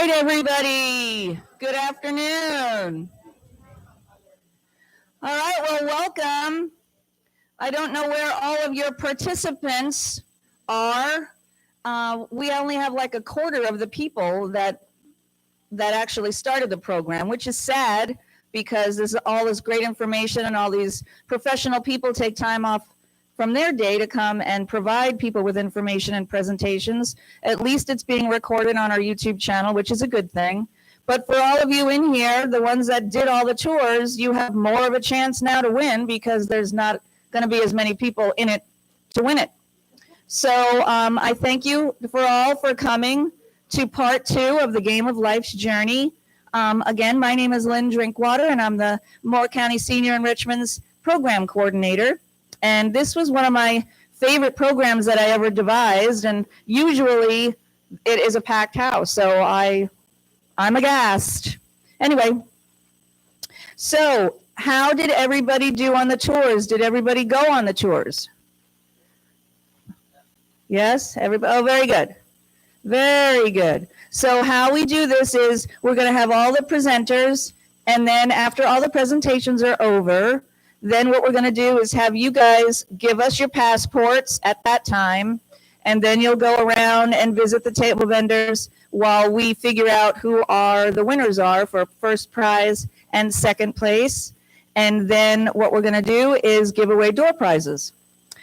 right, everybody. Good afternoon. All right, well, welcome. I don't know where all of your participants are. We only have like a quarter of the people that actually started the program, which is sad because there's all this great information and all these professional people take time off from their day to come and provide people with information and presentations. At least it's being recorded on our YouTube channel, which is a good thing. But for all of you in here, the ones that did all the tours, you have more of a chance now to win because there's not going to be as many people in it to win it. So I thank you for coming to part 2 of the Game of Life's Journey. Again, my name is Lynn Drinkwater, and I'm the Moore County Senior Enrichment's Program Coordinator. And this was one of my favorite programs that I ever devised, and usually it is a packed house, so I'm aghast. Anyway, so how did everybody do on the tours? Did everybody go on the tours? Yes, everybody. Oh, very good. Very good. So how we do this is we're going to have all the presenters, and then after all the presentations are over, then what we're going to do is have you guys give us your passports at that time, and then you'll go around and visit the table vendors while we figure out who the winners are for first prize and second place. And then what we're going to do is give away door prizes.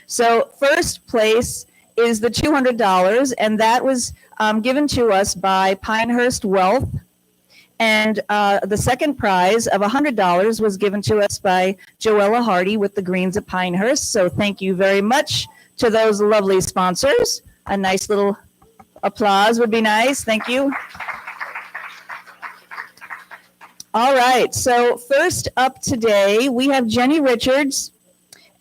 So first place is the $200, and that was given to us by Pinehurst Wealth. And the second prize of $100 was given to us by Joella Hardy with the Greens at Pinehurst. So thank you very much to those lovely sponsors. A nice little applause would be nice. Thank you. All right. So first up today, we have Jenny Richards,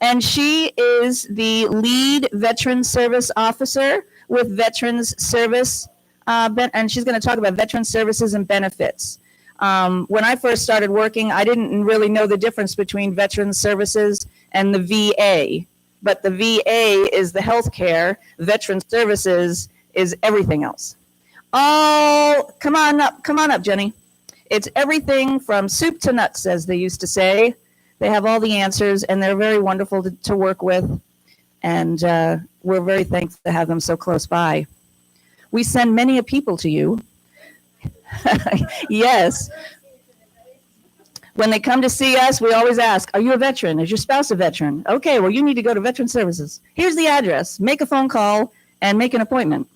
and she is the lead Veteran Service Officer with Veterans Service. And she's going to talk about veteran services and benefits. When I first started working, I didn't really know the difference between veteran services and the VA. But the VA is the healthcare. Veteran services is everything else. Oh, come on up, Jenny. It's everything from soup to nuts, as they used to say. They have all the answers, and they're very wonderful to work with. And we're very thankful to have them so close by. We send many a people to you. Yes. When they come to see us, we always ask, are you a veteran? Is your spouse a veteran? Okay, well, you need to go to Veteran Services. Here's the address. Make a phone call and make an appointment.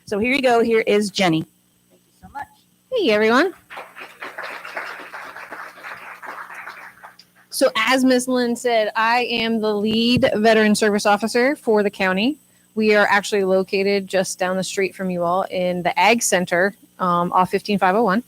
So here you go. Here is Jenny. Thank you so much. Hey, everyone. So as Ms. Lynn said, I am the lead Veteran Service Officer for the county. We are actually located just down the street from you all in the Ag Center off 15501.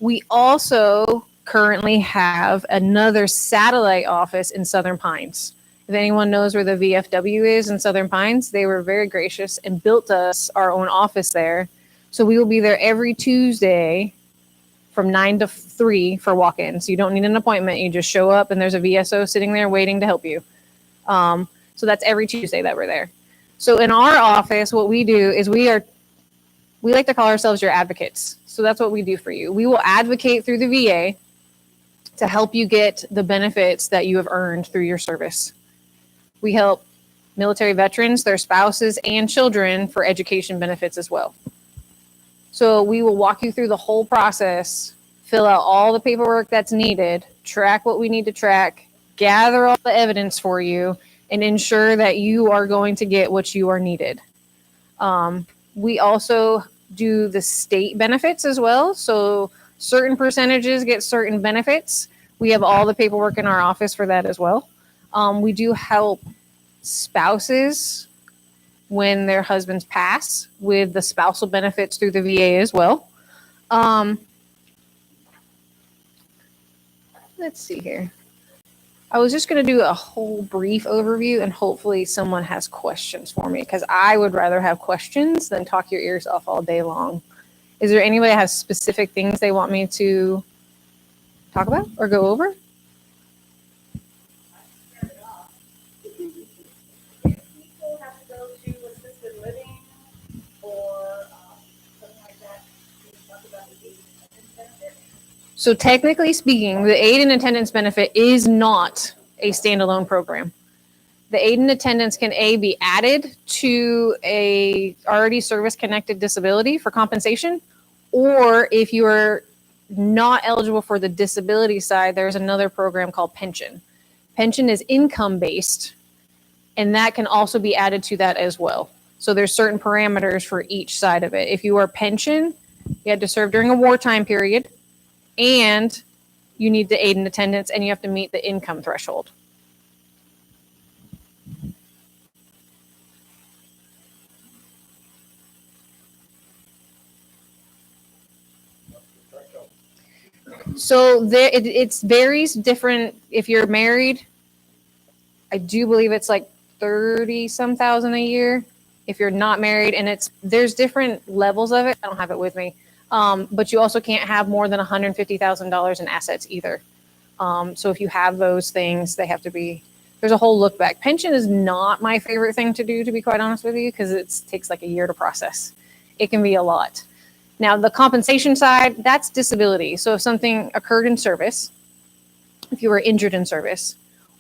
We also currently have another satellite office in Southern Pines. If anyone knows where the VFW is in Southern Pines, they were very gracious and built us our own office there. So we will be there every Tuesday from 9 to 3 for walk-ins. You don't need an appointment. You just show up and there's a VSO sitting there waiting to help you. So that's every Tuesday that we're there. So in our office, what we do is we like to call ourselves your advocates. So that's what we do for you. We will advocate through the VA to help you get the benefits that you have earned through your service. We help military veterans, their spouses, and children for education benefits as well. So we will walk you through the whole process, fill out all the paperwork that's needed, track what we need to track, gather all the evidence for you, and ensure that you are going to get what you are needed. We also do the state benefits as well. So certain percentages get certain benefits. We have all the paperwork in our office for that as well. We do help spouses when their husbands pass with the spousal benefits through the VA as well. Let's see here. I was just going to do a whole brief overview, and hopefully someone has questions for me, because I would rather have questions than talk your ears off all day long. Is there anybody that has specific things they want me to talk about or go over? People have to go to assisted living or something like that. Can you talk about the So technically speaking, the aid and attendance benefit is not a standalone program. The aid and attendance can be added to a already service connected disability for compensation, or if you are not eligible for the disability side, there's another program called pension. Pension is income based, and that can also be added to that as well. So there's certain parameters for each side of it. If you are pension, you had to serve during a wartime period, and you need the aid and attendance, and you have to meet the income threshold. So there, it varies different. If you're married, I do believe it's like 30 some thousand a year. If you're not married, and there's different levels of it. I don't have it with me. But you also can't have more than $150,000 in assets either. So if you have those things, they have to be, there's a whole look back. Pension is not my favorite thing to do, to be quite honest with you, because it takes like a year to process. It can be a lot. Now, the compensation side, that's disability. So if something occurred in service, if you were injured in service,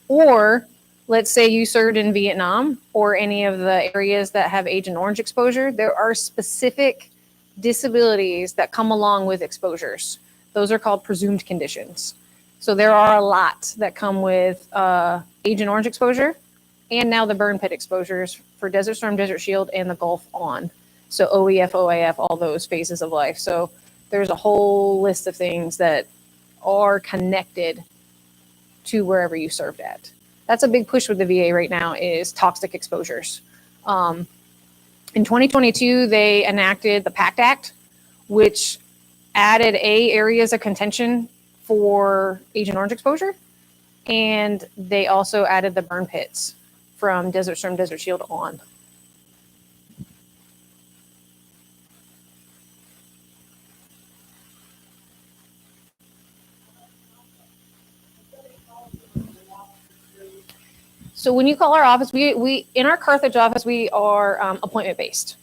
or let's say you served in Vietnam or any of the areas that have Agent Orange exposure, there are specific disabilities that come along with exposures. Those are called presumed conditions. So there are a lot that come with Agent Orange exposure, and now the burn pit exposures for Desert Storm, Desert Shield, and the Gulf on. So OEF, OAF, all those phases of life. So there's a whole list of things that are connected to wherever you served at. That's a big push with the VA right now, is toxic exposures. In 2022, they enacted the PACT Act, which added areas of contention for Agent Orange exposure. And they also added the burn pits from Desert Storm, Desert Shield on. So when you call our office, we in our Carthage office, we are appointment based.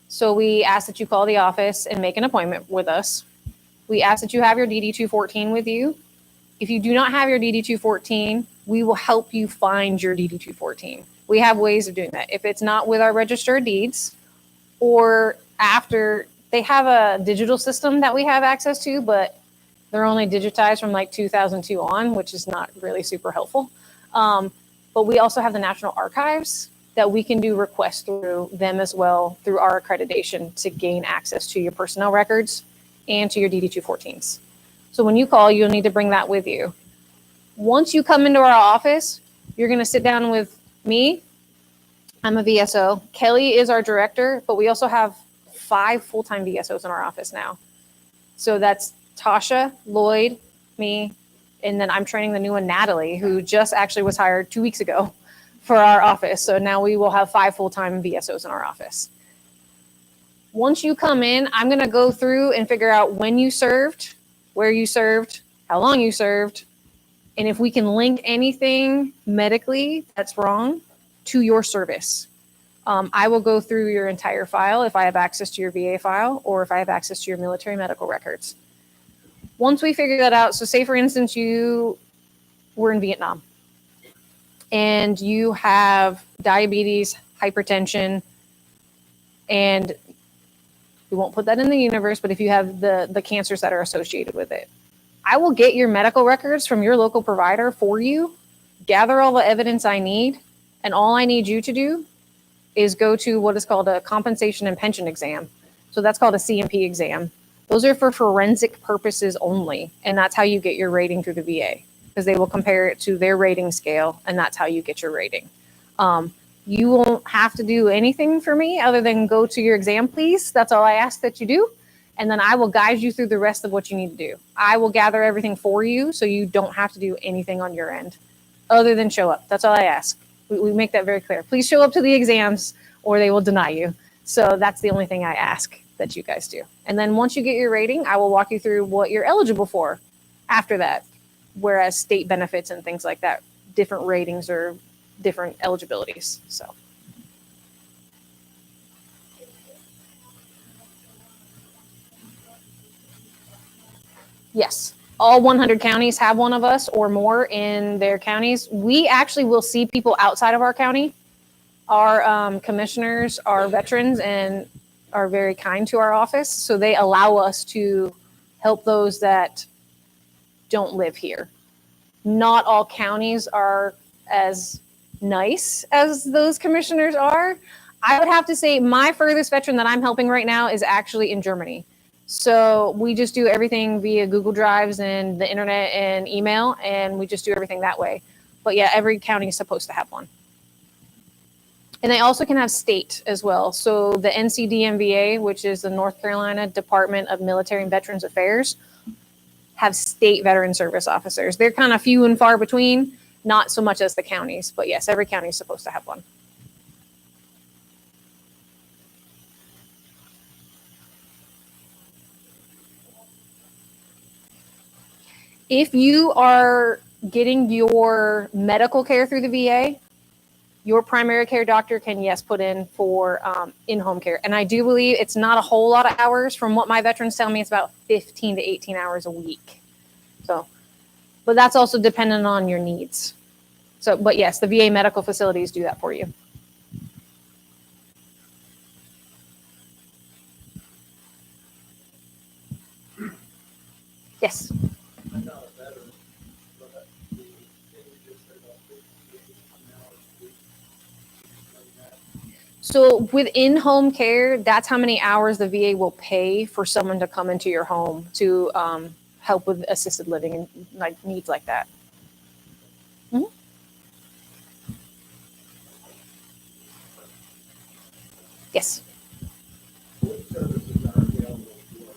So we ask that you call the office and make an appointment with us. We ask that you have your DD-214 with you. If you do not have your DD-214, we will help you find your DD-214. We have ways of doing that. If it's not with our register of deeds, or after, they have a digital system that we have access to, but they're only digitized from like 2002 on, which is not really super helpful. But we also have the National Archives that we can do requests through them as well, through our accreditation, to gain access to your personnel records and to your DD-214s. So when you call, you'll need to bring that with you. Once you come into our office, you're going to sit down with me. I'm a VSO. Kelly is our director, but we also have 5 full-time VSOs in our office now. So that's Tasha, Lloyd, me, and then I'm training the new one, Natalie, who just actually was hired 2 weeks ago for our office. So now we will have 5 full-time VSOs in our office. Once you come in, I'm going to go through and figure out when you served, where you served, how long you served, and if we can link anything medically that's wrong to your service. I will go through your entire file if I have access to your VA file, or if I have access to your military medical records. Once we figure that out, so say for instance, you were in Vietnam and you have diabetes, hypertension, and we won't put that in the universe, but if you have the cancers that are associated with it, I will get your medical records from your local provider for you, gather all the evidence I need, and all I need you to do is go to what is called a compensation and pension exam. So that's called a C&P exam. Those are for forensic purposes only, and that's how you get your rating through the VA, because they will compare it to their rating scale, and that's how you get your rating. You won't have to do anything for me other than go to your exam, please. That's all I ask that you do, and then I will guide you through the rest of what you need to do. I will gather everything for you, so you don't have to do anything on your end other than show up. That's all I ask. We make that very clear. Please show up to the exams or they will deny you. So that's the only thing I ask that you guys do. And then once you get your rating, I will walk you through what you're eligible for after that. Whereas state benefits and things like that, different ratings or different eligibilities. So. Yes. all 100 counties have one of us or more in their counties. We actually will see people outside of our county. Our commissioners are veterans and are very kind to our office, so they allow us to help those that don't live here. Not all counties are as nice as those commissioners are. I would have to say my furthest veteran that I'm helping right now is actually in Germany. So we just do everything via Google Drives and the internet and email, and we just do everything that way. But yeah, every county is supposed to have one. And they also can have state as well. So the NCDMVA, which is the North Carolina Department of Military and Veterans Affairs, have state veteran service officers. They're kind of few and far between, not so much as the counties, but yes, every county is supposed to have one. If you are getting your medical care through the VA, your primary care doctor can, yes, put in for in-home care. And I do believe it's not a whole lot of hours. From what my veterans tell me, it's about 15 to 18 hours a week. So, but that's also dependent on your needs. So, but yes, the VA medical facilities do that for you. Yes. I'm not a veteran, but the thing you just said about 50 hours a week, explain that. So with in-home care, that's how many hours the VA will pay for someone to come into your home to help with assisted living and like needs like that. Mm-hmm. Yes. What services are available for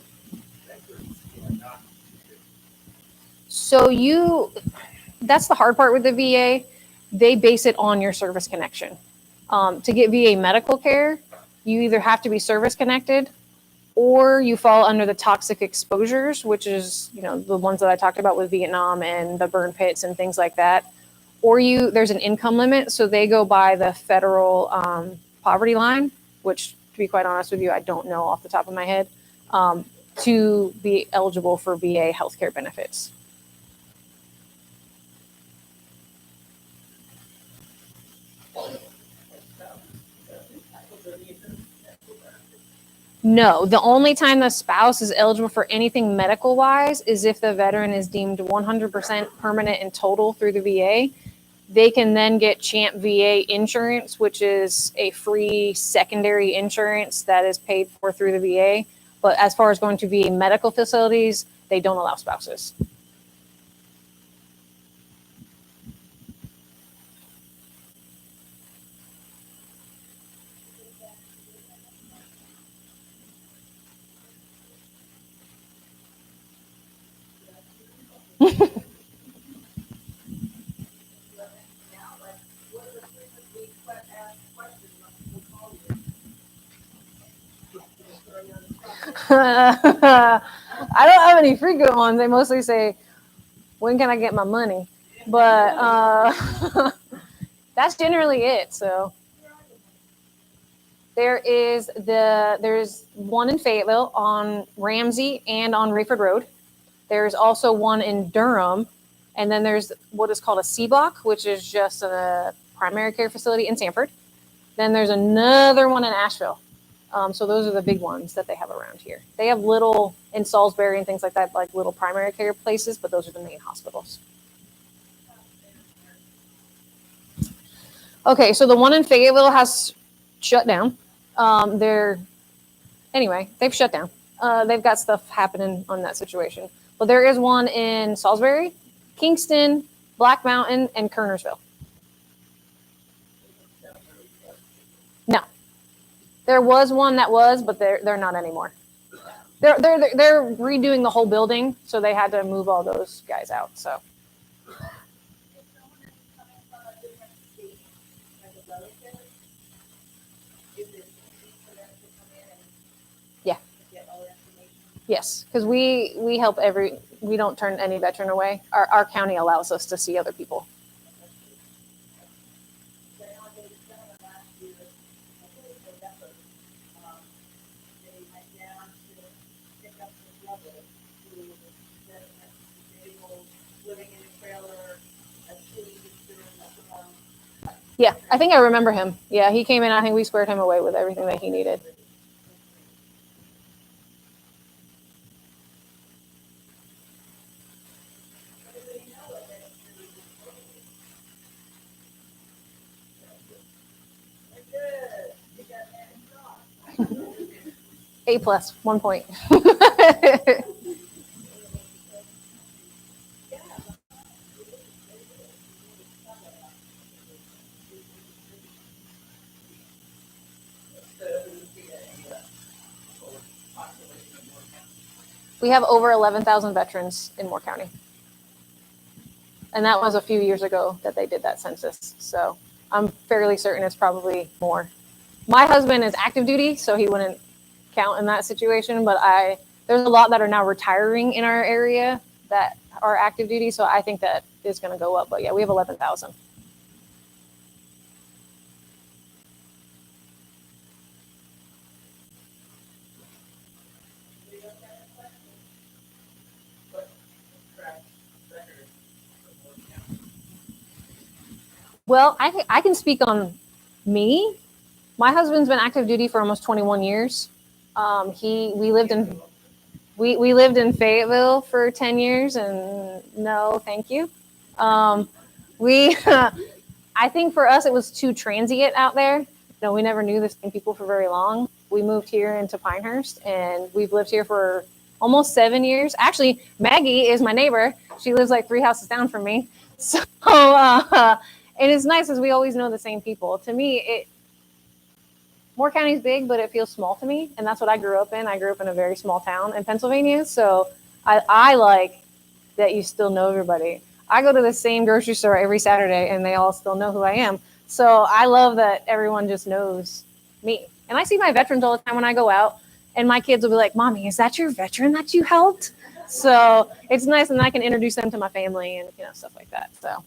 veterans who are not? So that's the hard part with the VA. They base it on your service connection. To get VA medical care, you either have to be service connected or you fall under the toxic exposures, which is, the ones that I talked about with Vietnam and the burn pits and things like that. Or there's an income limit. So they go by the federal poverty line, which, to be quite honest with you, I don't know off the top of my head, to be eligible for VA healthcare benefits. No, the only time the spouse is eligible for anything medical wise is if the veteran is deemed 100% permanent and total through the VA. They can then get CHAMP VA insurance, which is a free secondary insurance that is paid for through the VA. But as far as going to VA medical facilities, they don't allow spouses. I don't have any frequent ones. They mostly say, when can I get my money? But that's generally it. So there's one in Fayetteville on Ramsey and on Rayford Road. There's also one in Durham. And then there's what is called a CBOC, which is just a primary care facility in Sanford. Then there's another one in Asheville. So those are the big ones that they have around here. They have little in Salisbury and things like that, like little primary care places, but those are the main hospitals. Okay, so the one in Fayetteville has shut down. They've shut down. They've got stuff happening on that situation. But there is one in Salisbury, Kingston, Black Mountain, and Kernersville. No. There was one that was, but they're not anymore. They're redoing the whole building, so they had to move all those guys out. So. Yeah. Yes, because we help we don't turn any veteran away. Our county allows us to see other people. living in a trailer, a chili during the storm. Yeah, I think I remember him. Yeah, he came in. I think we squared him away with everything that he needed. A plus, 1 point. We have over 11,000 veterans in Moore County. And that was a few years ago that they did that census. So I'm fairly certain it's probably more. My husband is active duty, so he wouldn't count in that situation. But there's a lot that are now retiring in our area that are active duty. So I think that is going to go up. But yeah, we have 11,000. Well, I can speak on me. My husband's been active duty for almost 21 years. We lived in Fayetteville for 10 years, and no, thank you. I think for us it was too transient out there. We never knew the same people for very long. We moved here into Pinehurst, and we've lived here for almost 7 years. Actually, Maggie is my neighbor. She lives like 3 houses down from me. So, and it's nice because we always know the same people. To me, Moore County is big, but it feels small to me, and that's what I grew up in. I grew up in a very small town in Pennsylvania, so I like that you still know everybody. I go to the same grocery store every Saturday, and they all still know who I am. So I love that everyone just knows me. And I see my veterans all the time when I go out, and my kids will be like, "Mommy, is that your veteran that you helped?" So it's nice, and I can introduce them to my family and stuff like that. So.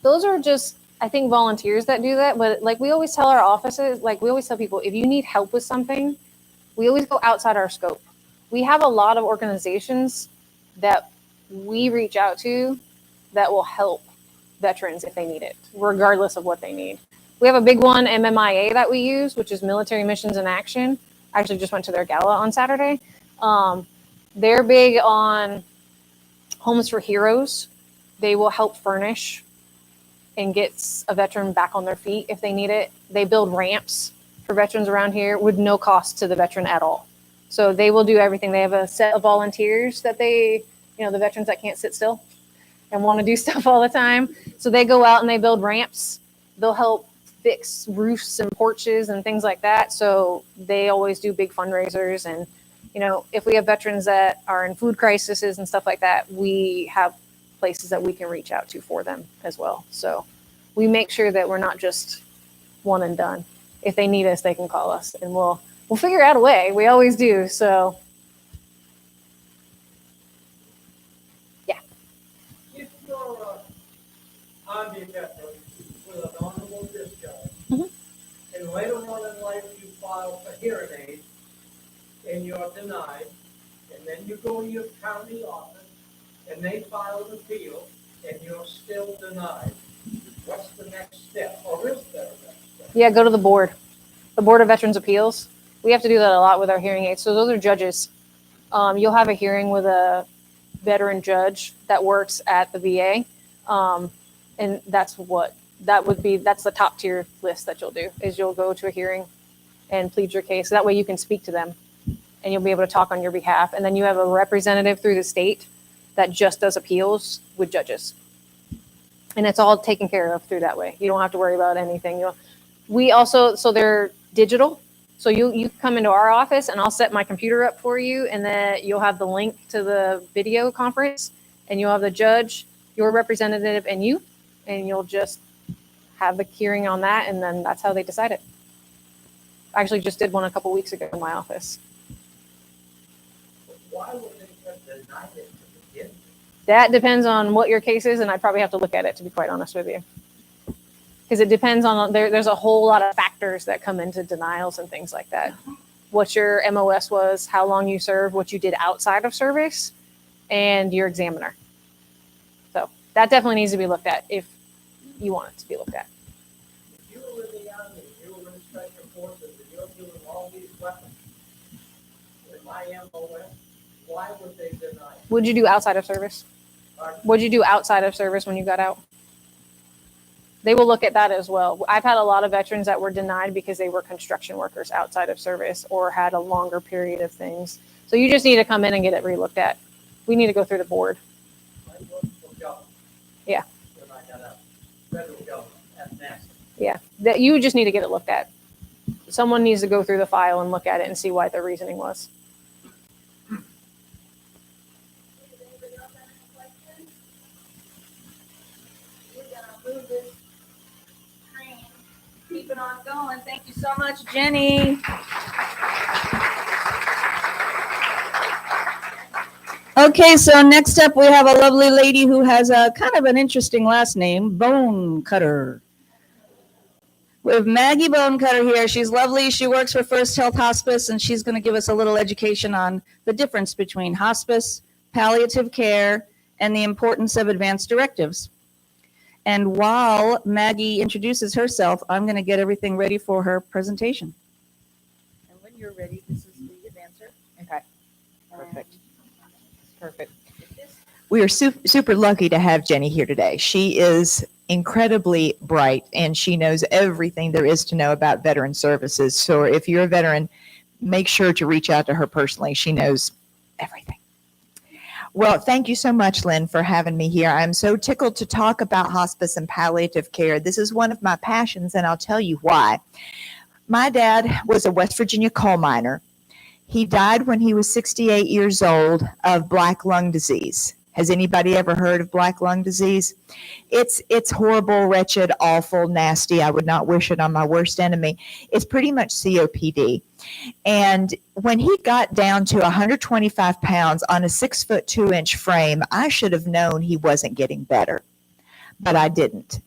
Those are just, I think, volunteers that do that. But like we always tell our offices, like we always tell people, if you need help with something, we always go outside our scope. We have a lot of organizations that we reach out to that will help veterans if they need it, regardless of what they need. We have a big one, MMIA, that we use, which is Military Missions in Action. I actually just went to their gala on Saturday. They're big on Homes for Heroes. They will help furnish and get a veteran back on their feet if they need it. They build ramps for veterans around here with no cost to the veteran at all. So they will do everything. They have a set of volunteers that the veterans that can't sit still and want to do stuff all the time. So they go out and they build ramps. They'll help fix roofs and porches and things like that. So they always do big fundraisers. And, if we have veterans that are in food crises and stuff like that, we have places that we can reach out to for them as well. So we make sure that we're not just one and done. If they need us, they can call us, and we'll figure out a way. We always do. So yeah. If you're Army veteran with an honorable discharge, and later on in life you file for hearing aids, and you're denied, and then you go to your county office, and they file an appeal, and you're still denied, what's the next step? Or is there a next step? Yeah, go to the board of Veterans Appeals. We have to do that a lot with our hearing aids. So those are judges. You'll have a hearing with a veteran judge that works at the VA. And that's the top tier list that you'll do, is you'll go to a hearing and plead your case. That way you can speak to them and you'll be able to talk on your behalf. And then you have a representative through the state that just does appeals with judges. And it's all taken care of through that way. You don't have to worry about anything. So they're digital. So you come into our office and I'll set my computer up for you, and then you'll have the link to the video conference, and you'll have the judge, your representative, and you'll just have the hearing on that, and then that's how they decide it. I actually just did one a couple weeks ago in my office. Why would they have denied it to begin with? That depends on what your case is, and I'd probably have to look at it, to be quite honest with you. Because it depends on, there's a whole lot of factors that come into denials and things like that. What your MOS was, how long you served, what you did outside of service, and your examiner. So that definitely needs to be looked at if you want it to be looked at. If you were in the army, you were in special forces, and you're doing all these weapons, with my MOS, why would they deny it? What'd you do outside of service? Pardon? What'd you do outside of service when you got out? They will look at that as well. I've had a lot of veterans that were denied because they were construction workers outside of service or had a longer period of things. So you just need to come in and get it relooked at. We need to go through the board. I worked for government. Yeah. When I got out, federal government, at NASA. Yeah, that you just need to get it looked at. Someone needs to go through the file and look at it and see what their reasoning was. Does anybody else have any questions? We're gonna move this train. Keep it on going. Thank you so much, Jenny. Okay, so next up we have a lovely lady who has a kind of an interesting last name, Bone Cutter. We have Maggie Bone Cutter here. She's lovely. She works for First Health Hospice, and she's going to give us a little education on the difference between hospice, palliative care, and the importance of advanced directives. And while Maggie introduces herself, I'm going to get everything ready for her presentation. And when you're ready, this is the advancer. Okay, perfect. Perfect. This We are super lucky to have Jenny here today. She is incredibly bright and she knows everything there is to know about veteran services. So if you're a veteran, make sure to reach out to her personally. She knows everything. Well, thank you so much, Lynn, for having me here. I'm so tickled to talk about hospice and palliative care. This is one of my passions, and I'll tell you why. My dad was a West Virginia coal miner. He died when he was 68 years old of black lung disease. Has anybody ever heard of black lung disease? It's horrible, wretched, awful, nasty. I would not wish it on my worst enemy. It's pretty much COPD. And when he got down to 125 pounds on a 6'2" frame, I should have known he wasn't getting better. But I didn't.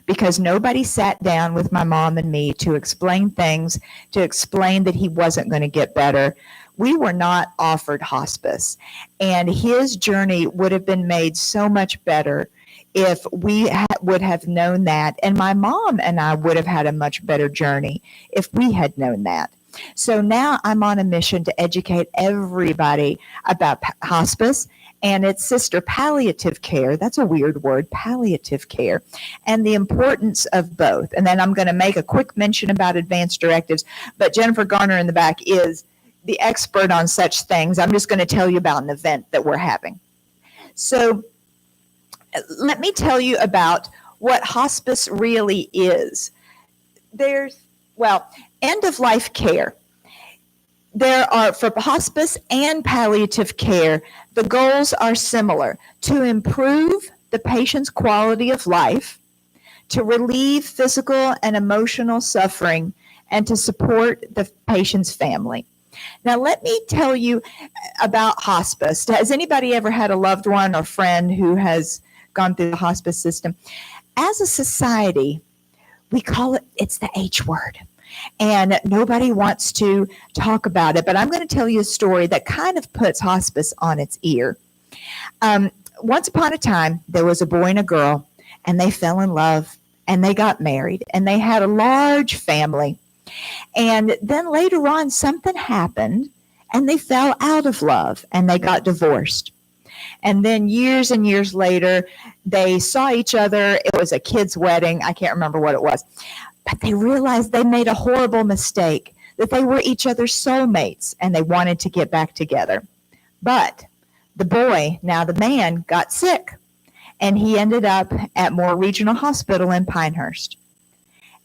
Because nobody sat down with my mom and me to explain things, to explain that he wasn't going to get better. We were not offered hospice. And his journey would have been made so much better if we would have known that. And my mom and I would have had a much better journey if we had known that. So now I'm on a mission to educate everybody about hospice and its sister, palliative care. That's a weird word, palliative care, and the importance of both. And then I'm going to make a quick mention about advanced directives, but Jennifer Garner in the back is the expert on such things. I'm just going to tell you about an event that we're having. So let me tell you about what hospice really is. End-of-life care. There are, for hospice and palliative care, the goals are similar: to improve the patient's quality of life, to relieve physical and emotional suffering, and to support the patient's family. Now, let me tell you about hospice. Has anybody ever had a loved one or friend who has gone through the hospice system? As a society, we call it's the H word. And nobody wants to talk about it, but I'm going to tell you a story that kind of puts hospice on its ear. Once upon a time, there was a boy and a girl, and they fell in love, and they got married, and they had a large family. And then later on, something happened, and they fell out of love, and they got divorced. And then years and years later, they saw each other. It was a kid's wedding. I can't remember what it was. But they realized they made a horrible mistake, that they were each other's soulmates, and they wanted to get back together. But the boy, now the man, got sick, and he ended up at Moore Regional Hospital in Pinehurst.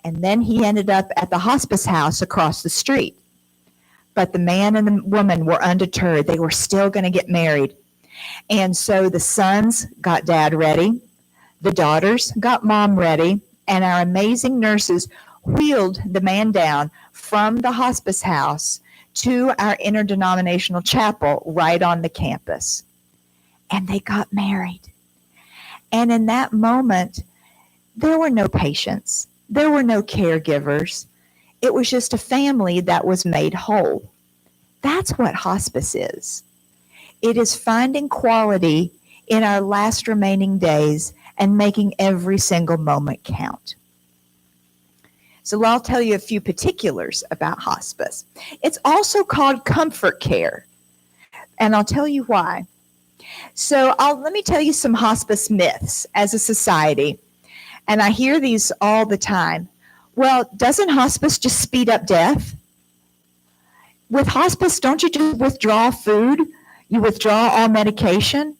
And then he ended up at the hospice house across the street. But the man and the woman were undeterred. They were still going to get married. And so the sons got dad ready, the daughters got mom ready, and our amazing nurses wheeled the man down from the hospice house to our interdenominational chapel right on the campus. and they got married. And in that moment, there were no patients, there were no caregivers. It was just a family that was made whole. That's what hospice is. It is finding quality in our last remaining days and making every single moment count. So I'll tell you a few particulars about hospice. It's also called comfort care, and I'll tell you why. So let me tell you some hospice myths as a society, and I hear these all the time. Well, doesn't hospice just speed up death? With hospice, don't you just withdraw food? You withdraw all medication?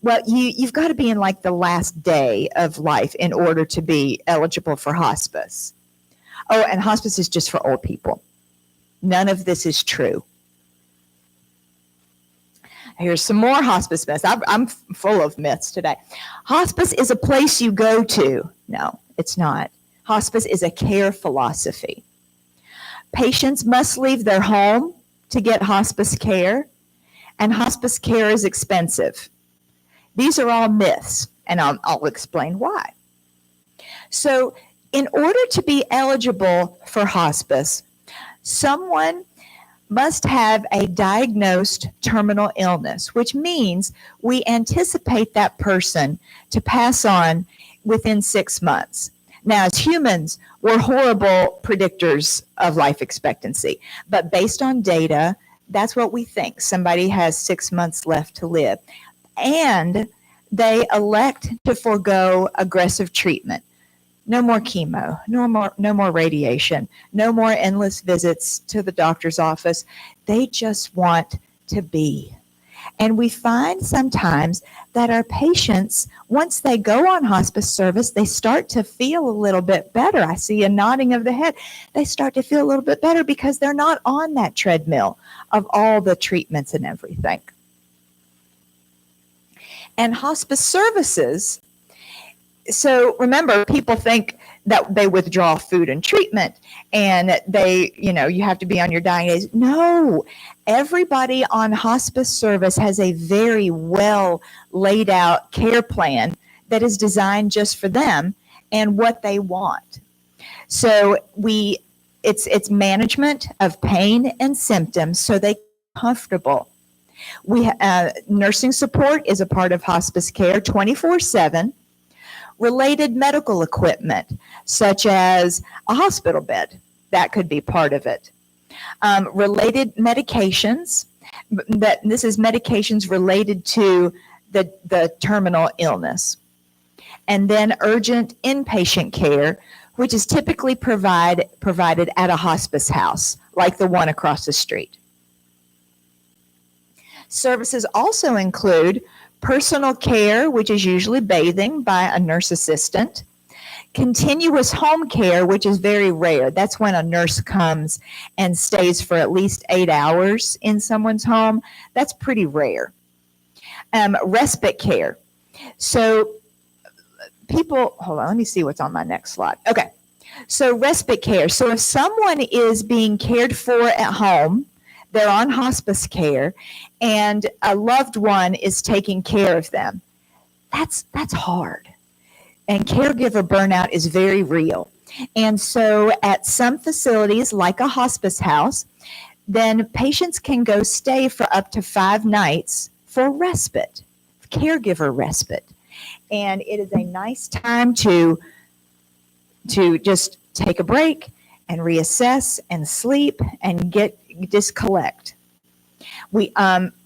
Well, you've got to be in like the last day of life in order to be eligible for hospice. Oh, and hospice is just for old people. None of this is true. Here's some more hospice myths. I'm full of myths today. Hospice is a place you go to. No, it's not. Hospice is a care philosophy. Patients must leave their home to get hospice care, and hospice care is expensive. These are all myths, and I'll explain why. So, in order to be eligible for hospice, someone must have a diagnosed terminal illness, which means we anticipate that person to pass on within 6 months. Now, as humans, we're horrible predictors of life expectancy, but based on data, that's what we think. Somebody has 6 months left to live. And they elect to forego aggressive treatment. No more chemo, no more radiation, no more endless visits to the doctor's office. They just want to be. And we find sometimes that our patients, once they go on hospice service, they start to feel a little bit better. I see a nodding of the head. They start to feel a little bit better because they're not on that treadmill of all the treatments and everything. And hospice services, so remember, people think that they withdraw food and treatment and you have to be on your dying days. No, everybody on hospice service has a very well laid out care plan that is designed just for them and what they want. So it's management of pain and symptoms so they can be comfortable. Nursing support is a part of hospice care 24/7. Related medical equipment, such as a hospital bed, that could be part of it. Related medications, this is medications related to the terminal illness. And then urgent inpatient care, which is typically provided at a hospice house, like the one across the street. Services also include personal care, which is usually bathing by a nurse assistant. Continuous home care, which is very rare. That's when a nurse comes and stays for at least 8 hours in someone's home. That's pretty rare. Respite care. So hold on, let me see what's on my next slide. Okay, so respite care. So if someone is being cared for at home, they're on hospice care, and a loved one is taking care of them. That's hard. And caregiver burnout is very real. And so at some facilities, like a hospice house, then patients can go stay for up to 5 nights for respite, caregiver respite. And it is a nice time to just take a break and reassess and sleep and discollect.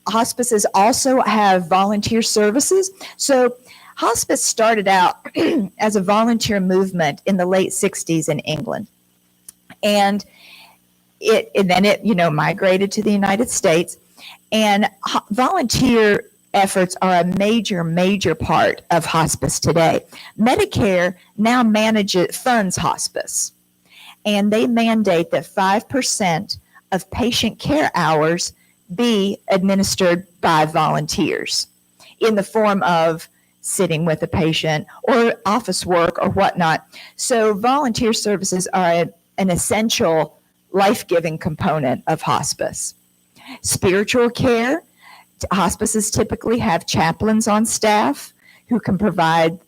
Hospices also have volunteer services. So hospice started out as a volunteer movement in the late 60s in England. And then it migrated to the United States. And volunteer efforts are a major part of hospice today. Medicare now funds hospice. And they mandate that 5% of patient care hours be administered by volunteers in the form of sitting with a patient or office work or whatnot. So volunteer services are an essential life-giving component of hospice. Spiritual care Hospices typically have chaplains on staff who can provide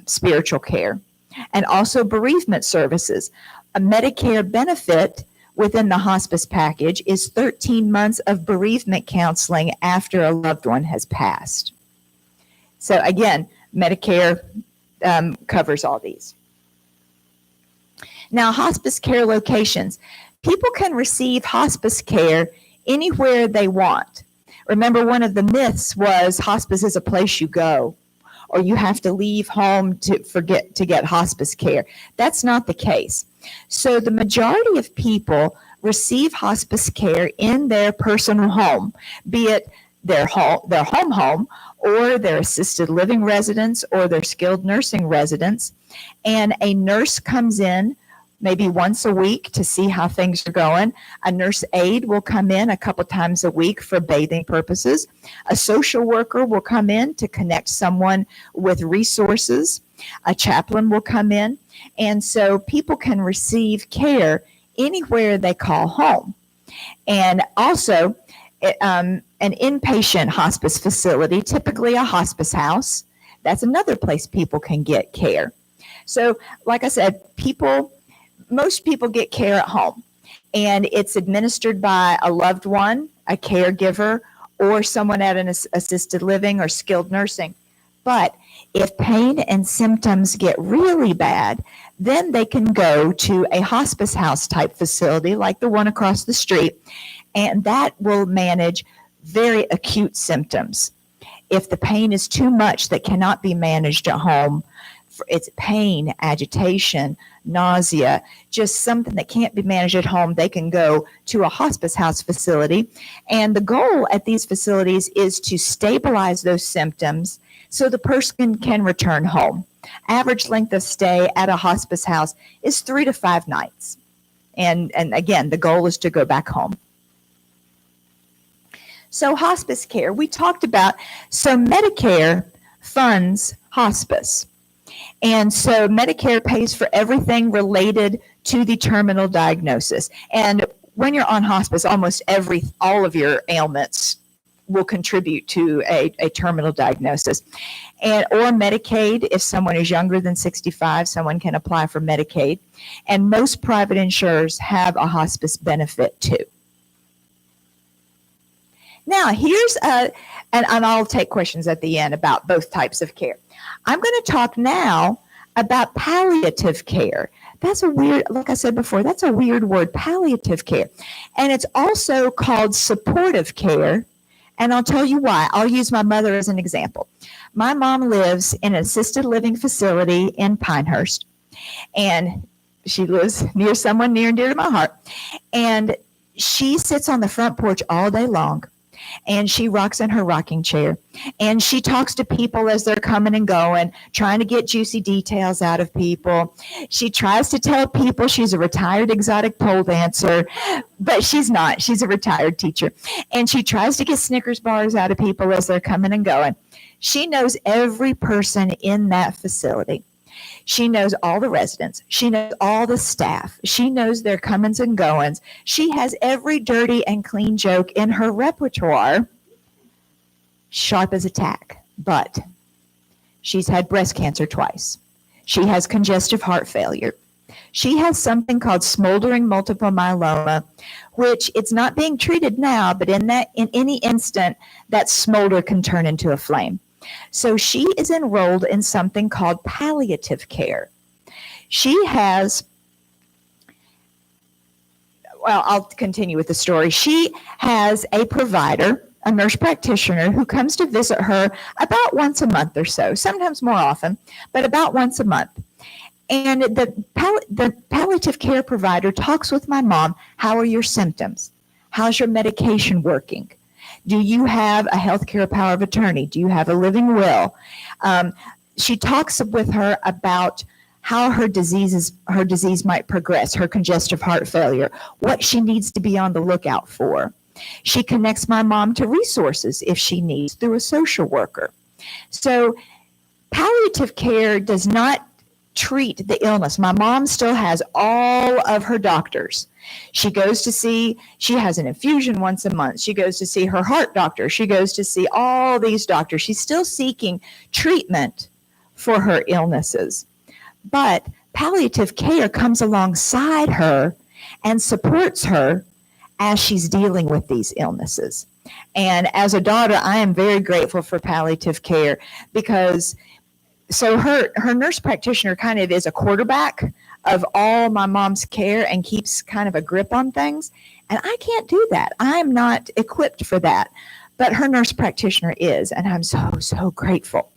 spiritual care, and also bereavement services. A Medicare benefit within the hospice package is 13 months of bereavement counseling after a loved one has passed. So again, Medicare covers all these. Now, hospice care locations. People can receive hospice care anywhere they want. Remember, one of the myths was hospice is a place you go, or you have to leave home to get hospice care. That's not the case. So the majority of people receive hospice care in their personal home, be it their home, or their assisted living residence, or their skilled nursing residence. And a nurse comes in maybe once a week to see how things are going. A nurse aide will come in a couple times a week for bathing purposes. A social worker will come in to connect someone with resources. A chaplain will come in. And so people can receive care anywhere they call home. And also, an inpatient hospice facility, typically a hospice house, that's another place people can get care. So, like I said, most people get care at home, and it's administered by a loved one, a caregiver, or someone at an assisted living or skilled nursing. But if pain and symptoms get really bad, then they can go to a hospice house type facility like the one across the street, and that will manage very acute symptoms. If the pain is too much that cannot be managed at home, it's pain, agitation, nausea, just something that can't be managed at home, they can go to a hospice house facility. And the goal at these facilities is to stabilize those symptoms so the person can return home. Average length of stay at a hospice house is 3 to 5 nights. And again, the goal is to go back home. So hospice care, we talked about, so Medicare funds hospice. And so Medicare pays for everything related to the terminal diagnosis. And when you're on hospice, almost all of your ailments will contribute to a terminal diagnosis. Or Medicaid, if someone is younger than 65, someone can apply for Medicaid. And most private insurers have a hospice benefit too. Now, and I'll take questions at the end about both types of care. I'm going to talk now about palliative care. That's a weird, like I said before, that's a weird word, palliative care. And it's also called supportive care. And I'll tell you why. I'll use my mother as an example. My mom lives in an assisted living facility in Pinehurst, and she lives near someone near and dear to my heart. And she sits on the front porch all day long, and she rocks in her rocking chair, and she talks to people as they're coming and going, trying to get juicy details out of people. She tries to tell people she's a retired exotic pole dancer, but she's not. She's a retired teacher. And she tries to get Snickers bars out of people as they're coming and going. She knows every person in that facility. She knows all the residents. She knows all the staff. She knows their comings and goings. She has every dirty and clean joke in her repertoire, sharp as a tack. But she's had breast cancer twice. She has congestive heart failure. She has something called smoldering multiple myeloma, which it's not being treated now, but in any instant, that smolder can turn into a flame. So she is enrolled in something called palliative care. She has, well, I'll continue with the story. She has a provider, a nurse practitioner, who comes to visit her about once a month or so, sometimes more often, but about once a month. And the palliative care provider talks with my mom. How are your symptoms? How's your medication working? Do you have a healthcare power of attorney? Do you have a living will? She talks with her about how her disease might progress, her congestive heart failure, what she needs to be on the lookout for. She connects my mom to resources if she needs through a social worker. So palliative care does not treat the illness. My mom still has all of her doctors. She has an infusion once a month. She goes to see her heart doctor. She goes to see all these doctors. She's still seeking treatment for her illnesses. But palliative care comes alongside her and supports her as she's dealing with these illnesses. And as a daughter, I am very grateful for palliative care because her nurse practitioner kind of is a quarterback of all my mom's care and keeps kind of a grip on things. And I can't do that. I'm not equipped for that. But her nurse practitioner is, and I'm so, so grateful.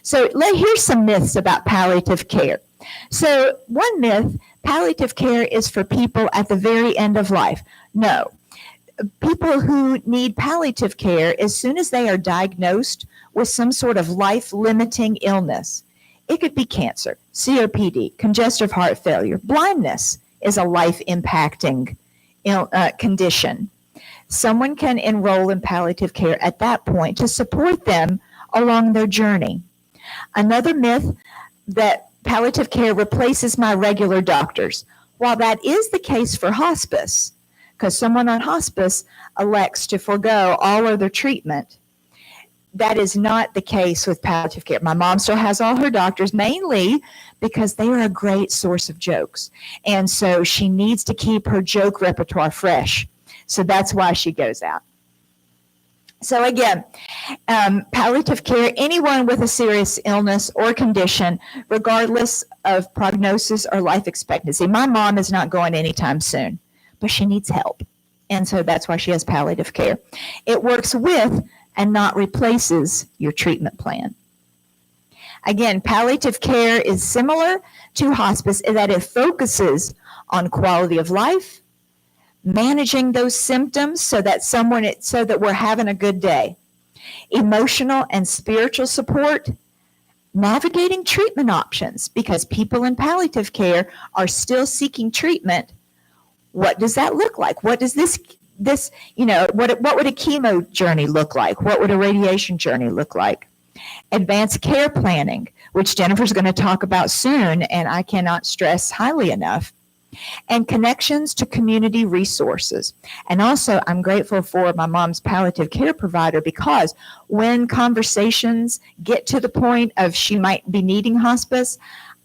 So here's some myths about palliative care. So one myth, palliative care is for people at the very end of life. No. People who need palliative care as soon as they are diagnosed with some sort of life-limiting illness. It could be cancer, COPD, congestive heart failure. Blindness is a life-impacting condition. Someone can enroll in palliative care at that point to support them along their journey. Another myth that palliative care replaces my regular doctors. While that is the case for hospice, because someone on hospice elects to forego all other treatment, that is not the case with palliative care. My mom still has all her doctors, mainly because they are a great source of jokes. And so she needs to keep her joke repertoire fresh. So that's why she goes out. So again, palliative care, anyone with a serious illness or condition, regardless of prognosis or life expectancy. My mom is not going anytime soon, but she needs help. And so that's why she has palliative care. It works with and not replaces your treatment plan. Again, palliative care is similar to hospice in that it focuses on quality of life, managing those symptoms so that we're having a good day, emotional and spiritual support, navigating treatment options because people in palliative care are still seeking treatment. What does that look like? What does what would a chemo journey look like? What would a radiation journey look like? Advanced care planning, which Jennifer's going to talk about soon, and I cannot stress highly enough. And connections to community resources. And also, I'm grateful for my mom's palliative care provider because when conversations get to the point of she might be needing hospice,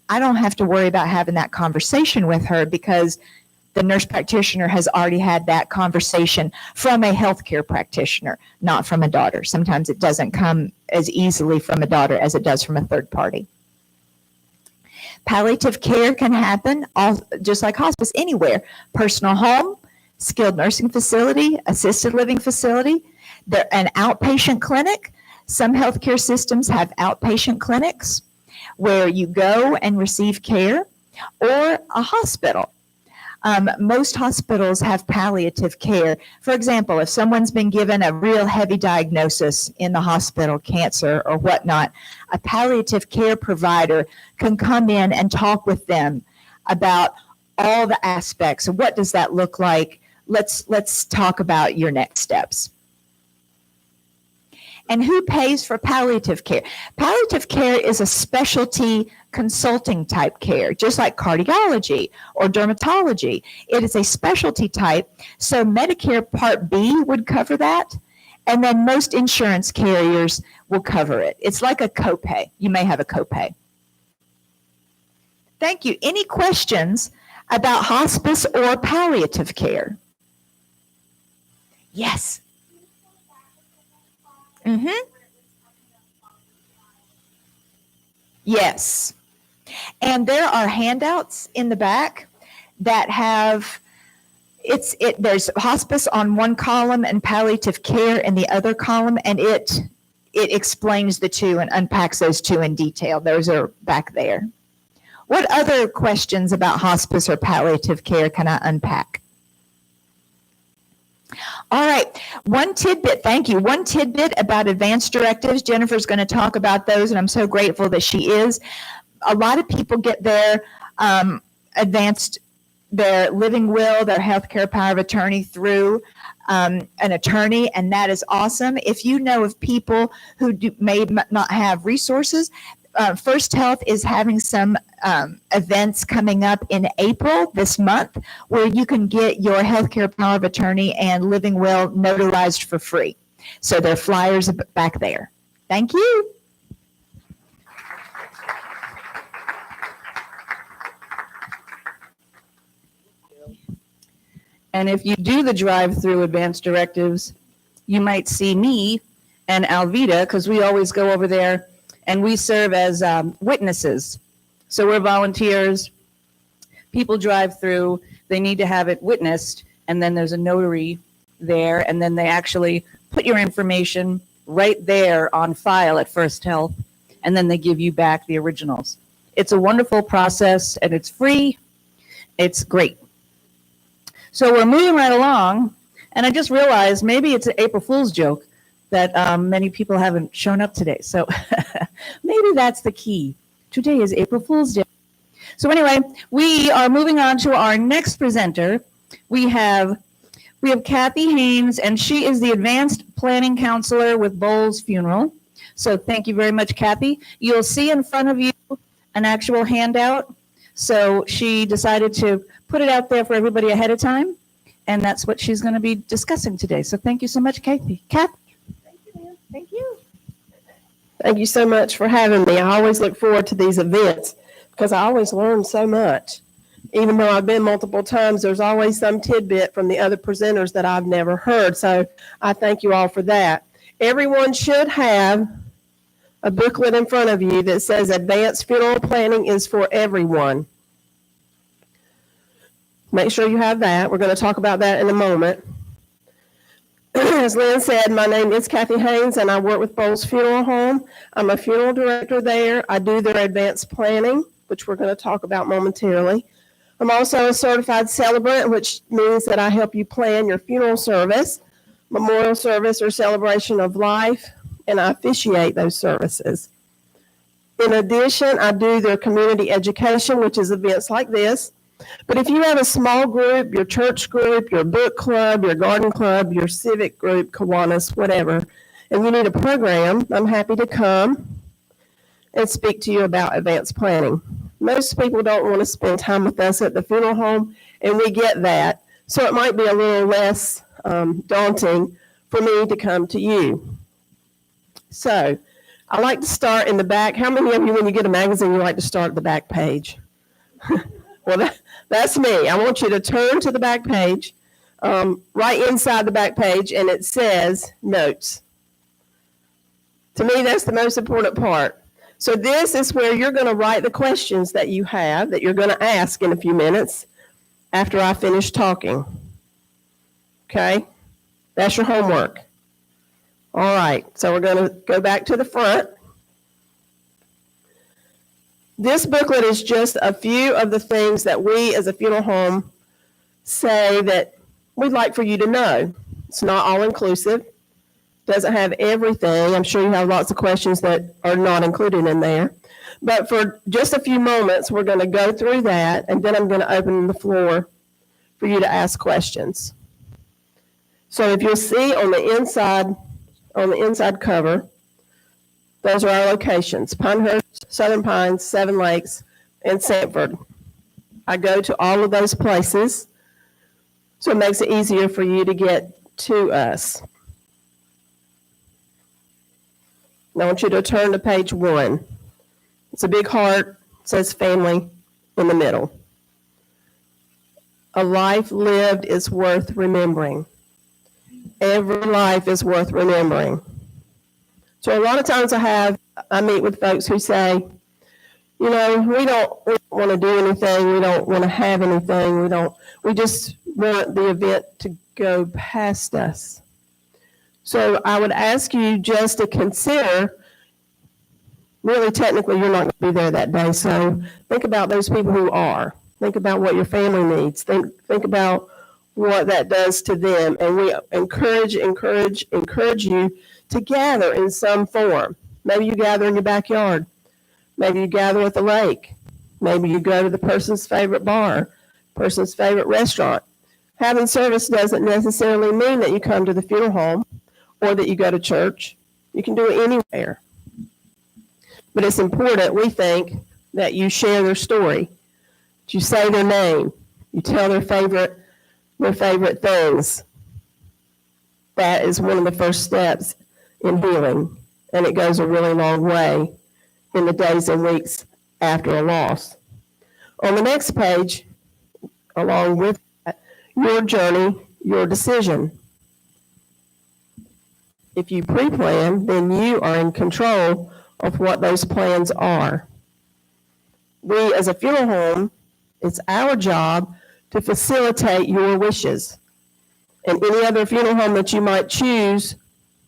I don't have to worry about having that conversation with her because the nurse practitioner has already had that conversation from a healthcare practitioner, not from a daughter. Sometimes it doesn't come as easily from a daughter as it does from a third party. Palliative care can happen just like hospice anywhere. Personal home, skilled nursing facility, assisted living facility, an outpatient clinic. Some healthcare systems have outpatient clinics where you go and receive care, or a hospital. Most hospitals have palliative care. For example, if someone's been given a real heavy diagnosis in the hospital, cancer or whatnot, a palliative care provider can come in and talk with them about all the aspects. What does that look like? Let's talk about your next steps. And who pays for palliative care? Palliative care is a specialty consulting type care, just like cardiology or dermatology. It is a specialty type, so Medicare Part B would cover that, and then most insurance carriers will cover it. It's like a copay. You may have a copay. Thank you. Any questions about hospice or palliative care? Yes. Yes. And there are handouts in the back that have, there's hospice on one column and palliative care in the other column, and it explains the two and unpacks those two in detail. Those are back there. What other questions about hospice or palliative care can I unpack? All right, one tidbit, thank you. One tidbit about advanced directives. Jennifer's going to talk about those, and I'm so grateful that she is. A lot of people get their their living will, their healthcare power of attorney through an attorney, and that is awesome. If you know of people who may not have resources, First Health is having some events coming up in April this month where you can get your healthcare power of attorney and living will notarized for free. So there are flyers back there. Thank you. And if you do the drive-through advanced directives, you might see me and Alvita, because we always go over there and we serve as witnesses. So we're volunteers. People drive through, they need to have it witnessed, and then there's a notary there, and then they actually put your information right there on file at First Health, and then they give you back the originals. It's a wonderful process, and it's free. It's great. So we're moving right along, and I just realized maybe it's an April Fool's joke that many people haven't shown up today. So maybe that's the key. Today is April Fool's Day. So anyway, we are moving on to our next presenter. We have Kathy Haynes, and she is the Advanced Planning Counselor with Bowles Funeral. So thank you very much, Kathy. You'll see in front of you an actual handout. So she decided to put it out there for everybody ahead of time, and that's what she's going to be discussing today. So thank you so much, Kathy. Kathy. Thank you, ma'am. Thank you. Thank you so much for having me. I always look forward to these events because I always learn so much. Even though I've been multiple times, there's always some tidbit from the other presenters that I've never heard. So I thank you all for that. Everyone should have a booklet in front of you that says Advanced Funeral Planning is for Everyone. Make sure you have that. We're going to talk about that in a moment. As Lynn said, my name is Kathy Haynes, and I work with Bowles Funeral Home. I'm a funeral director there. I do their advanced planning, which we're going to talk about momentarily. I'm also a certified celebrant, which means that I help you plan your funeral service, memorial service, or celebration of life, and I officiate those services. In addition, I do their community education, which is events like this. But if you have a small group, your church group, your book club, your garden club, your civic group, Kiwanis, whatever, and you need a program, I'm happy to come and speak to you about advanced planning. Most people don't want to spend time with us at the funeral home, and we get that. So it might be a little less daunting for me to come to you. So I like to start in the back. How many of you, when you get a magazine, you like to start at the back page? Well, that's me. I want you to turn to the back page, right inside the back page, and it says notes. To me, that's the most important part. So this is where you're going to write the questions that you have, that you're going to ask in a few minutes after I finish talking. Okay? That's your homework. All right. So we're going to go back to the front. This booklet is just a few of the things that we as a funeral home say that we'd like for you to know. It's not all inclusive. Doesn't have everything. I'm sure you have lots of questions that are not included in there. But for just a few moments, we're going to go through that, and then I'm going to open the floor for you to ask questions. So if you'll see on the inside cover, those are our locations: Pinehurst, Southern Pines, Seven Lakes, and Sanford. I go to all of those places, so it makes it easier for you to get to us. Now I want you to turn to page 1. It's a big heart, it says family in the middle. A life lived is worth remembering. Every life is worth remembering. So a lot of times I meet with folks who say, you know, we don't want to do anything. We don't want to have anything. We just want the event to go past us. So I would ask you just to consider, really technically you're not going to be there that day. So think about those people who are. Think about what your family needs. Think about what that does to them. And we encourage you to gather in some form. Maybe you gather in your backyard. Maybe you gather at the lake. Maybe you go to the person's favorite bar, person's favorite restaurant. Having service doesn't necessarily mean that you come to the funeral home or that you go to church. You can do it anywhere. But it's important, we think, that you share their story, that you say their name, you tell their favorite things. That is one of the first steps in healing, and it goes a really long way in the days and weeks after a loss. On the next page, along with that, your journey, your decision. If you pre-plan, then you are in control of what those plans are. We, as a funeral home, it's our job to facilitate your wishes. And any other funeral home that you might choose,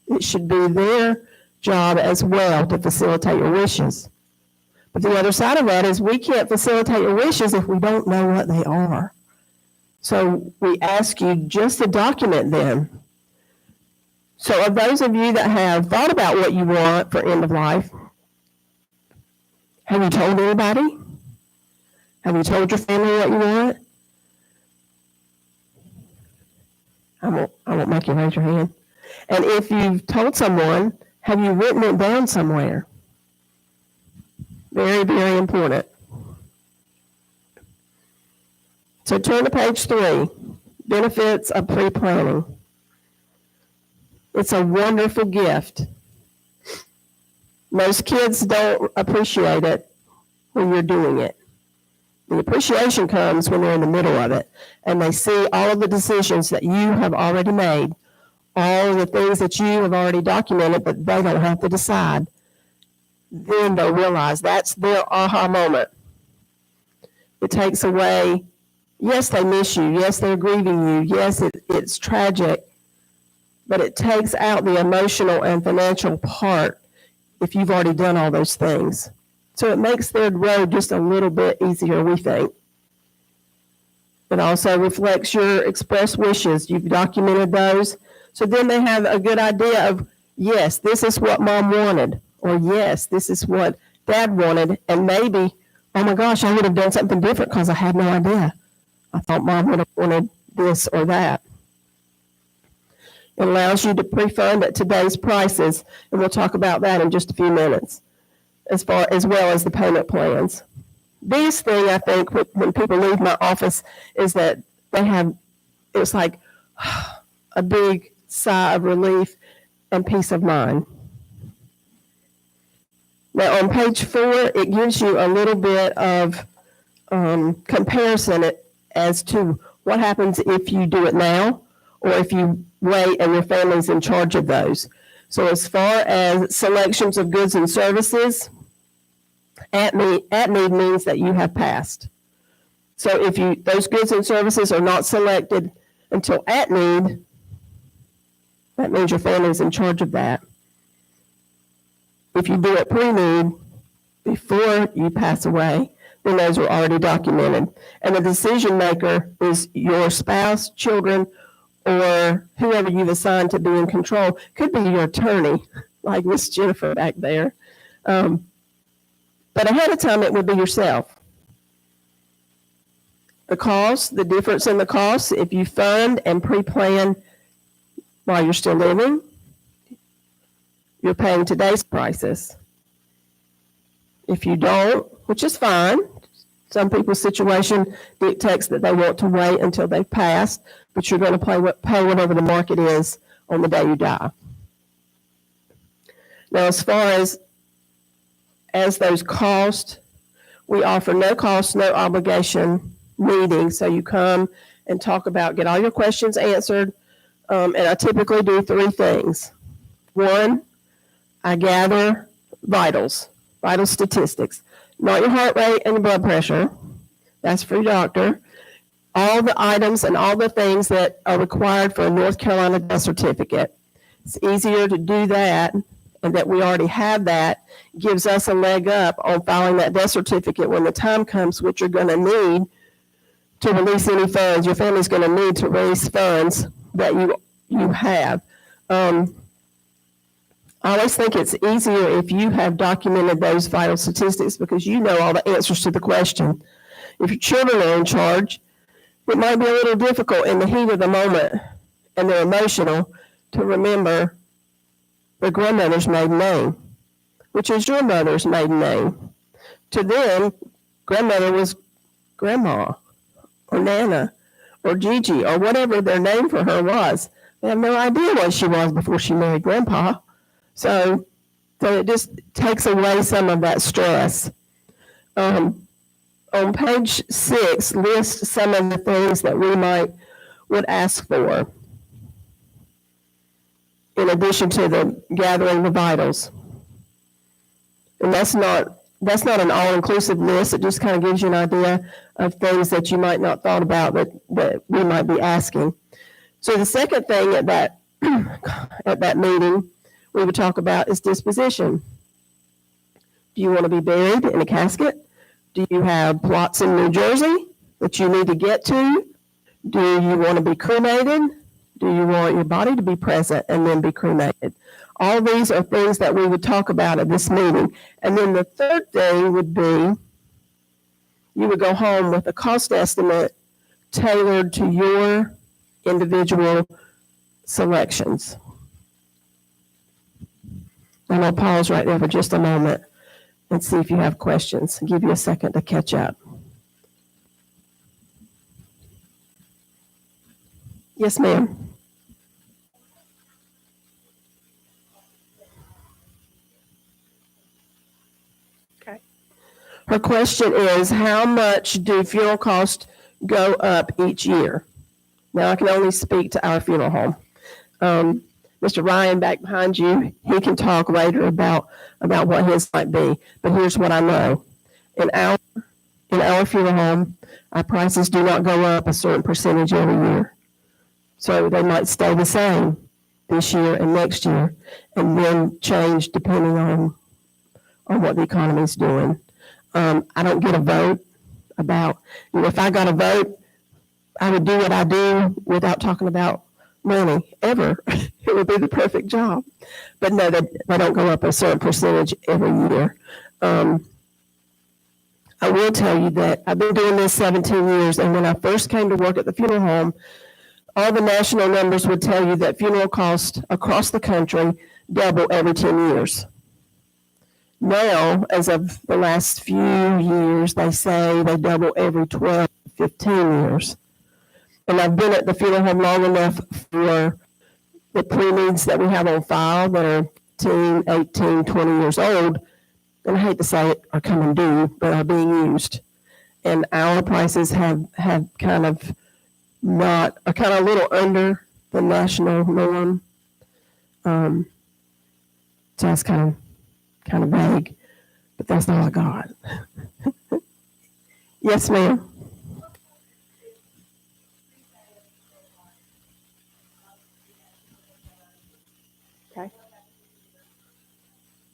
it should be their job as well to facilitate your wishes. But the other side of that is we can't facilitate your wishes if we don't know what they are. So we ask you just to document them. So of those of you that have thought about what you want for end of life, have you told anybody? Have you told your family what you want? I won't make you raise your hand. And if you've told someone, have you written it down somewhere? Very, very important. So turn to page 3, benefits of pre-planning. It's a wonderful gift. Most kids don't appreciate it when you're doing it. The appreciation comes when they're in the middle of it and they see all of the decisions that you have already made, all of the things that you have already documented, but they don't have to decide. Then they'll realize that's their aha moment. It takes away, yes, they miss you. Yes, they're grieving you. Yes, it's tragic, but it takes out the emotional and financial part if you've already done all those things. So it makes their road just a little bit easier, we think. It also reflects your expressed wishes. You've documented those. So then they have a good idea of, yes, this is what mom wanted, or yes, this is what dad wanted, and maybe, oh my gosh, I would have done something different because I had no idea. I thought mom would have wanted this or that. It allows you to pre-fund at today's prices, and we'll talk about that in just a few minutes, as well as the payment plans. Biggest thing I think when people leave my office is that it's like a big sigh of relief and peace of mind. Now on page 4, it gives you a little bit of comparison as to what happens if you do it now or if you wait and your family's in charge of those. So as far as selections of goods and services, at need means that you have passed. So if those goods and services are not selected until at need, that means your family's in charge of that. If you do it pre-need, before you pass away, then those are already documented. And the decision maker is your spouse, children, or whoever you've assigned to be in control. Could be your attorney, like Miss Jennifer back there. But ahead of time, it would be yourself. The cost, the difference in the cost, if you fund and pre-plan while you're still living, you're paying today's prices. If you don't, which is fine, some people's situation dictates that they want to wait until they've passed, but you're going to pay whatever the market is on the day you die. Now, as far as those costs, we offer no cost, no obligation meetings. So you come and talk about, get all your questions answered. And I typically do 3 things. 1, I gather vital statistics, not your heart rate and your blood pressure. That's for your doctor. All the items and all the things that are required for a North Carolina death certificate. It's easier to do that, and that we already have that gives us a leg up on filing that death certificate when the time comes, which you're going to need to release any funds. Your family's going to need to release funds that you have. I always think it's easier if you have documented those vital statistics because you know all the answers to the question. If your children are in charge, it might be a little difficult in the heat of the moment and they're emotional to remember their grandmother's maiden name. which is your mother's maiden name. To them, grandmother was grandma or Nana or Gigi or whatever their name for her was. They have no idea what she was before she married grandpa. So it just takes away some of that stress. On page 6, list some of the things that we would ask for in addition to the gathering the vitals. And that's not an all-inclusive list. It just kind of gives you an idea of things that you might not thought about that we might be asking. So the second thing at that meeting we would talk about is disposition. Do you want to be buried in a casket? Do you have plots in New Jersey that you need to get to? Do you want to be cremated? Do you want your body to be present and then be cremated? All these are things that we would talk about at this meeting. And then the third thing would be you would go home with a cost estimate tailored to your individual selections. And I'll pause right there for just a moment and see if you have questions. I'll give you a second to catch up. Yes, ma'am. Okay. Her question is, how much do funeral costs go up each year? Now, I can only speak to our funeral home. Mr. Ryan back behind you, he can talk later about what his might be. But here's what I know. In our funeral home, our prices do not go up a certain percentage every year. So they might stay the same this year and next year, and then change depending on what the economy is doing. I don't get a vote about, if I got a vote, I would do what I do without talking about money ever. It would be the perfect job. But no, they don't go up a certain percentage every year. I will tell you that I've been doing this 17 years, and when I first came to work at the funeral home, all the national numbers would tell you that funeral costs across the country double every 10 years. Now, as of the last few years, they say they double every 12, 15 years. And I've been at the funeral home long enough for the pre-needs that we have on file that are 10, 18, 20 years old, and I hate to say it, are coming due, but are being used. And our prices have kind of a little under the national norm. So that's kind of vague, but that's all I got. Yes, ma'am. Okay.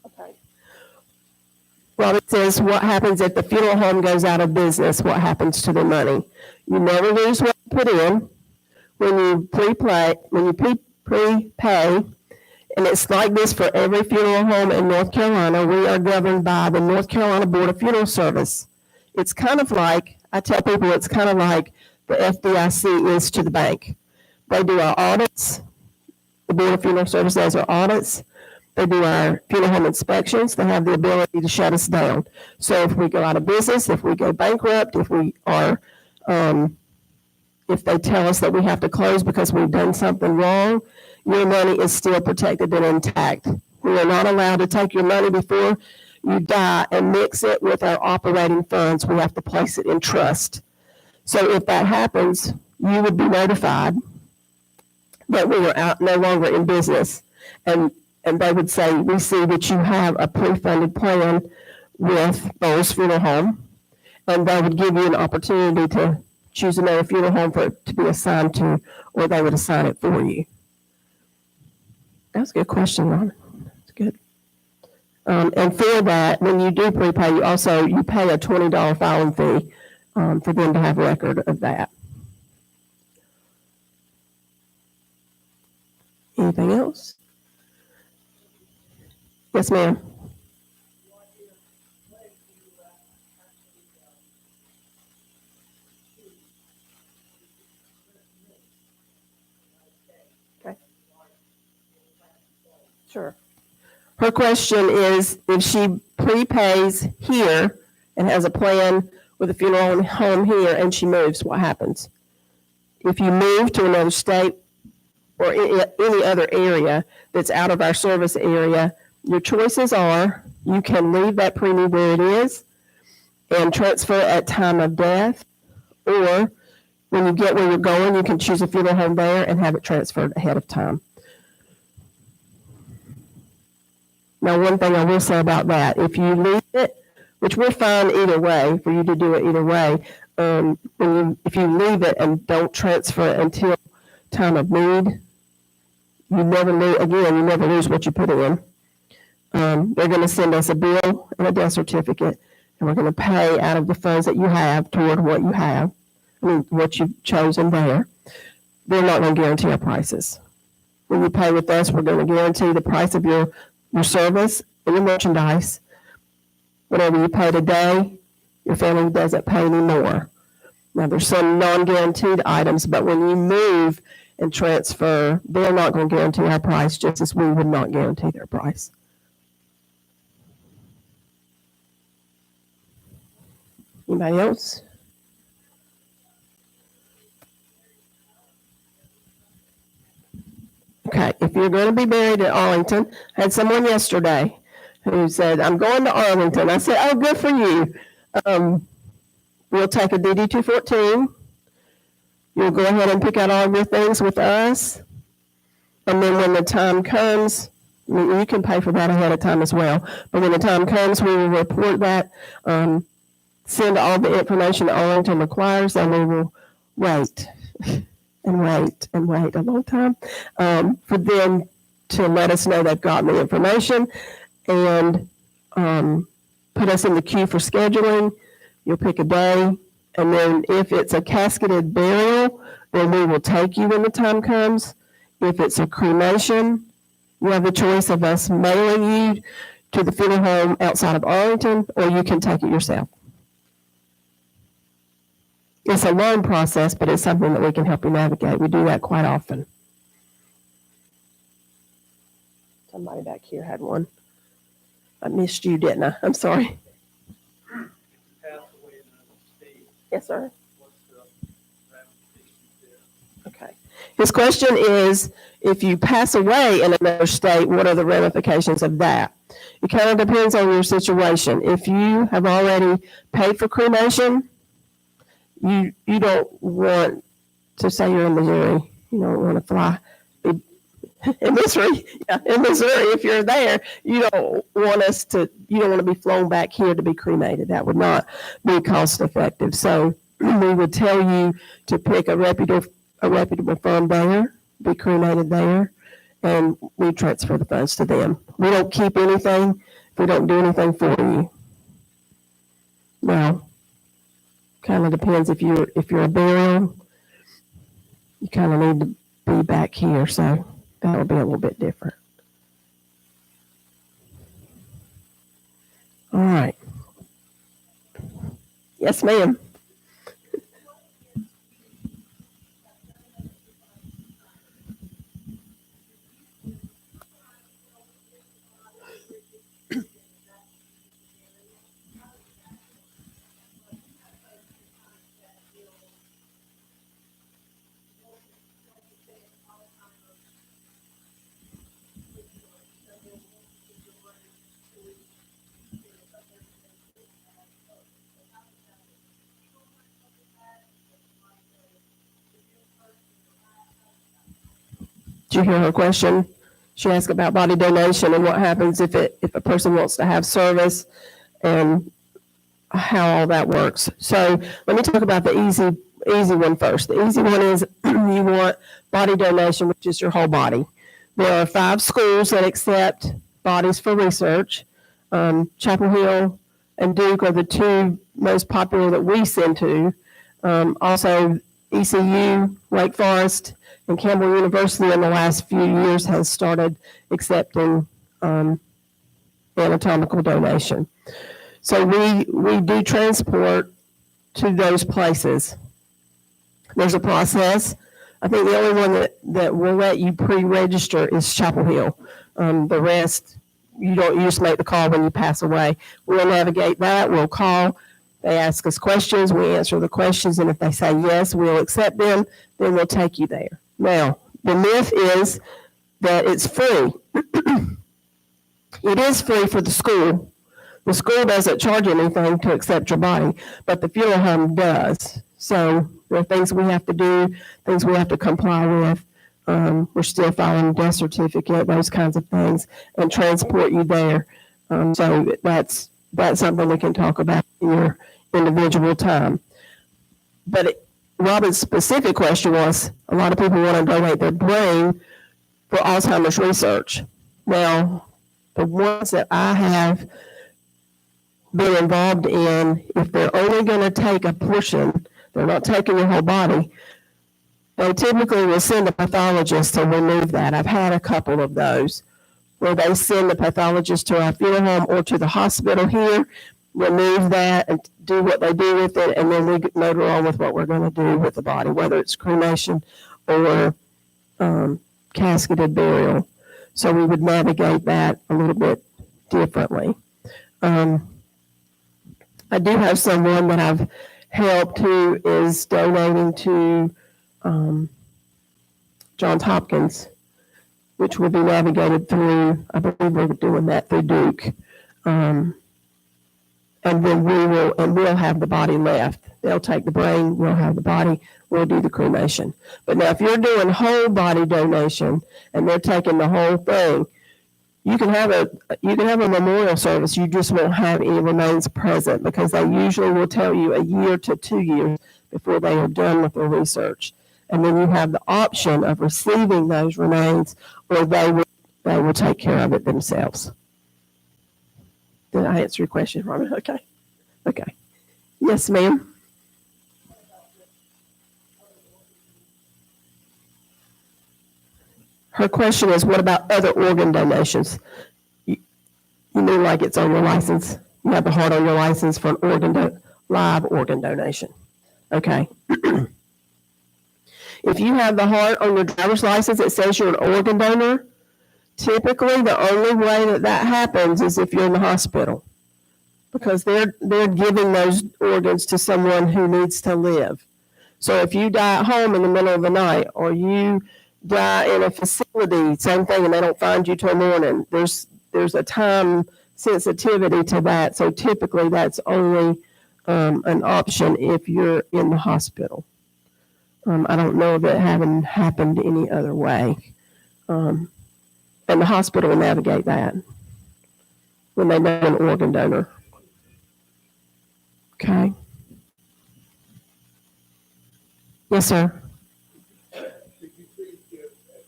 Okay. Robert says, what happens if the funeral home goes out of business? What happens to the money? You never lose what you put in. When you prepay, and it's like this for every funeral home in North Carolina, we are governed by the North Carolina Board of Funeral Service. It's kind of like, I tell people, it's kind of like the FDIC is to the bank. They do our audits. The Board of Funeral Service does our audits. They do our funeral home inspections. They have the ability to shut us down. So if we go out of business, if we go bankrupt, if we are, if they tell us that we have to close because we've done something wrong, your money is still protected and intact. We are not allowed to take your money before you die and mix it with our operating funds. We have to place it in trust. So if that happens, you would be notified that we are no longer in business. And they would say, we see that you have a pre-funded plan with Bowles Funeral Home, and they would give you an opportunity to choose another funeral home for it to be assigned to, or they would assign it for you. That's a good question, Ron. That's good. And for that, when you do prepay, you pay a $20 filing fee for them to have record of that. Anything else? Yes, ma'am. Okay. Sure. Her question is, if she prepays here and has a plan with a funeral home here and she moves, what happens? If you move to another state or any other area that's out of our service area, your choices are you can leave that premium where it is and transfer at time of death, or when you get where you're going, you can choose a funeral home there and have it transferred ahead of time. Now, one thing I will say about that, if you leave it, which we're fine either way, for you to do it either way, if you leave it and don't transfer it until time of need, you never lose what you put in. They're going to send us a bill and a death certificate, and we're going to pay out of the funds that you have toward what you have, what you've chosen there. They're not going to guarantee our prices. When you pay with us, we're going to guarantee the price of your service and your merchandise. Whatever you pay today, your family doesn't pay anymore. Now, there's some non-guaranteed items, but when you move and transfer, they're not going to guarantee our price, just as we would not guarantee their price. Anybody else? Okay, if you're going to be buried at Arlington, I had someone yesterday who said, I'm going to Arlington. I said, oh, good for you. We'll take a DD-214. You'll go ahead and pick out all of your things with us. And then when the time comes, you can pay for that ahead of time as well. But when the time comes, we will report that, send all the information that Arlington requires, and we will wait and wait and wait a long time for them to let us know they've gotten the information and put us in the queue for scheduling. You'll pick a day, and then if it's a casketed burial, then we will take you when the time comes. If it's a cremation, you have the choice of us mailing you to the funeral home outside of Arlington, or you can take it yourself. It's a long process, but it's something that we can help you navigate. We do that quite often. Somebody back here had one. I missed you, didn't I? I'm sorry. Pass away in another state, Yes, sir. what's the ramifications there? Okay. His question is, if you pass away in another state, what are the ramifications of that? It kind of depends on your situation. If you have already paid for cremation, you don't want to say you're in Missouri. You don't want to fly. In Missouri, if you're there, you don't want to be flown back here to be cremated. That would not be cost effective. So we would tell you to pick a reputable firm there, be cremated there, and we transfer the funds to them. We don't keep anything if we don't do anything for you. Now, kind of depends if you're a burial, you kind of need to be back here, so that'll be a little bit different. All right. Yes, ma'am. Did you hear her question? She asked about body donation and what happens if a person wants to have service and how all that works. So let me talk about the easy one first. The easy one is you want body donation, which is your whole body. There are 5 schools that accept bodies for research. Chapel Hill and Duke are the 2 most popular that we send to. Also, ECU, Wake Forest, and Campbell University in the last few years has started accepting anatomical donation. So we do transport to those places. There's a process. I think the only one that will let you pre-register is Chapel Hill. The rest, you just make the call when you pass away. We'll navigate that. We'll call. They ask us questions. We answer the questions. And if they say yes, we'll accept them. Then we'll take you there. Now, the myth is that it's free. It is free for the school. The school doesn't charge anything to accept your body, but the funeral home does. So there are things we have to do, things we have to comply with. We're still filing death certificate, those kinds of things, and transport you there. So that's something we can talk about in your individual time. But Robin's specific question was, a lot of people want to donate their brain for Alzheimer's research. Now, the ones that I have been involved in, if they're only going to take a portion, they're not taking your whole body, they typically will send a pathologist to remove that. I've had a couple of those where they send the pathologist to our funeral home or to the hospital here, remove that and do what they do with it, and then we motor on with what we're going to do with the body, whether it's cremation or casketed burial. So we would navigate that a little bit differently. I do have someone that I've helped who is donating to Johns Hopkins, which will be navigated through, I believe we're doing that through Duke. And then we'll have the body left. They'll take the brain, we'll have the body, we'll do the cremation. But now if you're doing whole body donation and they're taking the whole thing, you can have a memorial service, you just won't have any remains present because they usually will tell you a year to 2 years before they are done with their research. And then you have the option of receiving those remains or they will take care of it themselves. Did I answer your question, Robin? Okay. Okay. Yes, ma'am. Her question is, what about other organ donations? You mean like it's on your license? You have the heart on your license for an live organ donation. Okay. If you have the heart on your driver's license, it says you're an organ donor. Typically, the only way that happens is if you're in the hospital, because they're giving those organs to someone who needs to live. So if you die at home in the middle of the night, or you die in a facility, same thing, and they don't find you till morning, there's a time sensitivity to that. So typically, that's only an option if you're in the hospital. I don't know of it having happened any other way. And the hospital will navigate that when they know an organ donor. Okay. Yes, sir. Could you please give an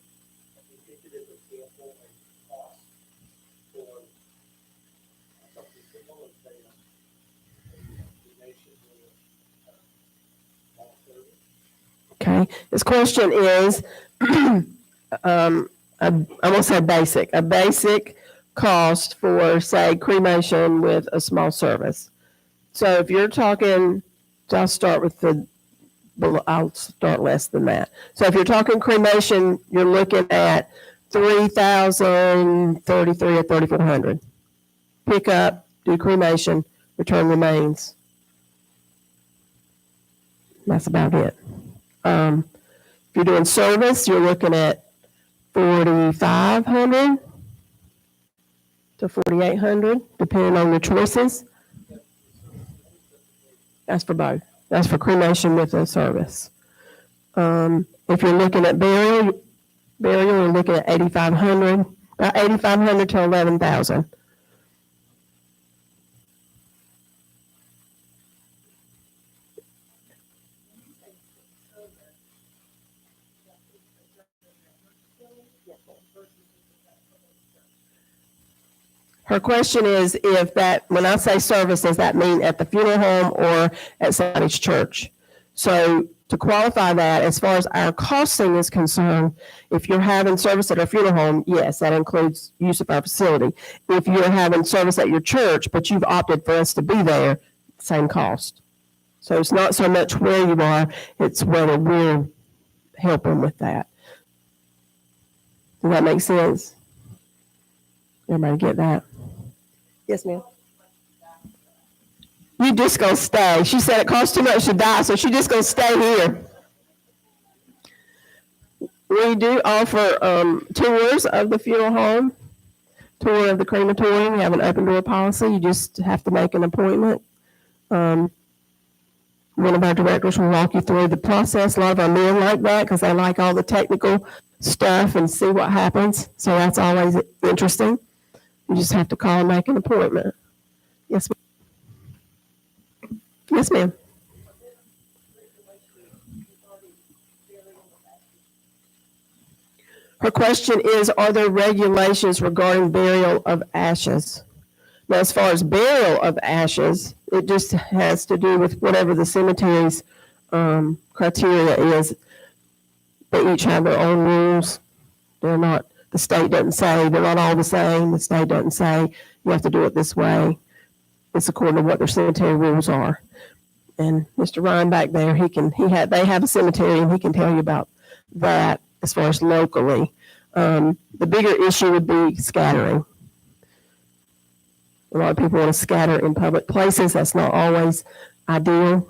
indicative example of cost for something similar, say, a donation or a service? Okay. This question is, I'm going to say basic. A basic cost for, say, cremation with a small service. So if you're talking, I'll start less than that. So if you're talking cremation, you're looking at $3,033 or $3,400. Pick up, do cremation, return remains. That's about it. If you're doing service, you're looking at $4,500 to $4,800, depending on your choices. That's for both. That's for cremation with a service. If you're looking at burial, you're looking at $8,500, about $8,500 to $11,000. Her question is if that, when I say service, does that mean at the funeral home or at somebody's church? So to qualify that, as far as our costing is concerned, if you're having service at a funeral home, yes, that includes use of our facility. If you're having service at your church, but you've opted for us to be there, same cost. So it's not so much where you are, it's whether we're helping with that. Does that make sense? Everybody get that? Yes, ma'am. You just gonna stay. She said it costs too much to die, so she just gonna stay here. We do offer tours of the funeral home, tour of the crematorium. We have an open door policy. You just have to make an appointment. One of our directors will walk you through the process. A lot of our men like that because they like all the technical stuff and see what happens. So that's always interesting. You just have to call and make an appointment. Yes, ma'am. Yes, ma'am. Her question is, are there regulations regarding burial of ashes? Now, as far as burial of ashes, it just has to do with whatever the cemetery's criteria is. They each have their own rules. They're not, the state doesn't say, they're not all the same. The state doesn't say, you have to do it this way. It's according to what their cemetery rules are. And Mr. Ryan back there, they have a cemetery and he can tell you about that as far as locally. The bigger issue would be scattering. A lot of people want to scatter in public places. That's not always ideal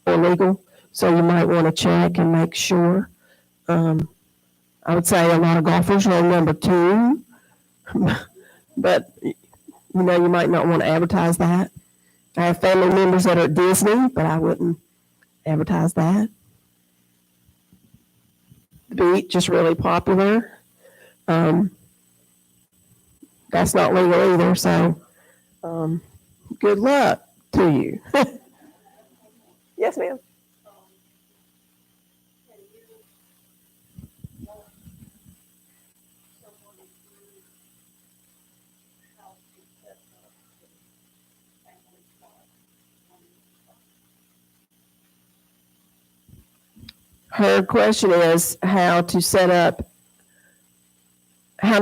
or legal. So you might want to check and make sure. I would say a lot of golfers are on number 2, but you might not want to advertise that. I have family members that are at Disney, but I wouldn't advertise that. The beach is really popular. That's not legal either, so good luck to you. Yes, ma'am. Her question is how to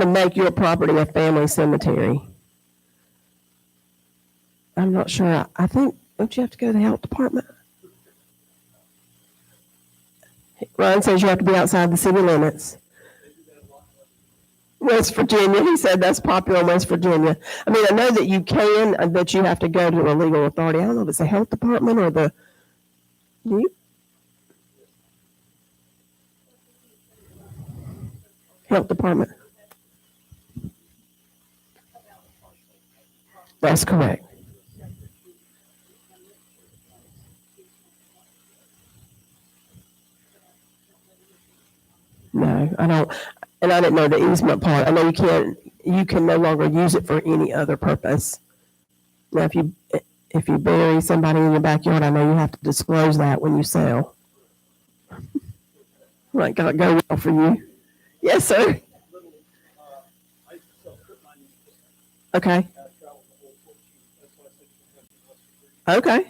make your property a family cemetery. I'm not sure. I think, don't you have to go to the health department? Ryan says you have to be outside the city limits. West Virginia, he said that's popular in West Virginia. I mean, I know that you can, but you have to go to a legal authority. I don't know if it's the health department or do you? Health department. That's correct. No, I don't, and I didn't know the easement part. I know you can no longer use it for any other purpose. Now, if you bury somebody in your backyard, I know you have to disclose that when you sell. Right, go well for you. Yes, sir. Okay. Okay.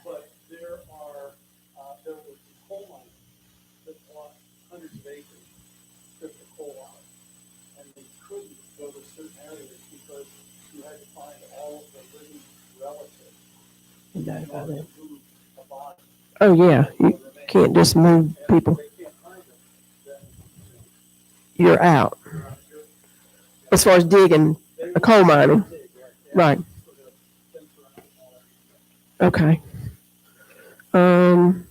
But there was coal mines that bought hundreds of acres, stripped the coal out, and they couldn't go to certain areas because you had to find all of the living relatives in order to move a body. Oh, yeah. You can't just move people. They can't find them, then You're out. As far as digging, a coal mining. Right. Okay. Am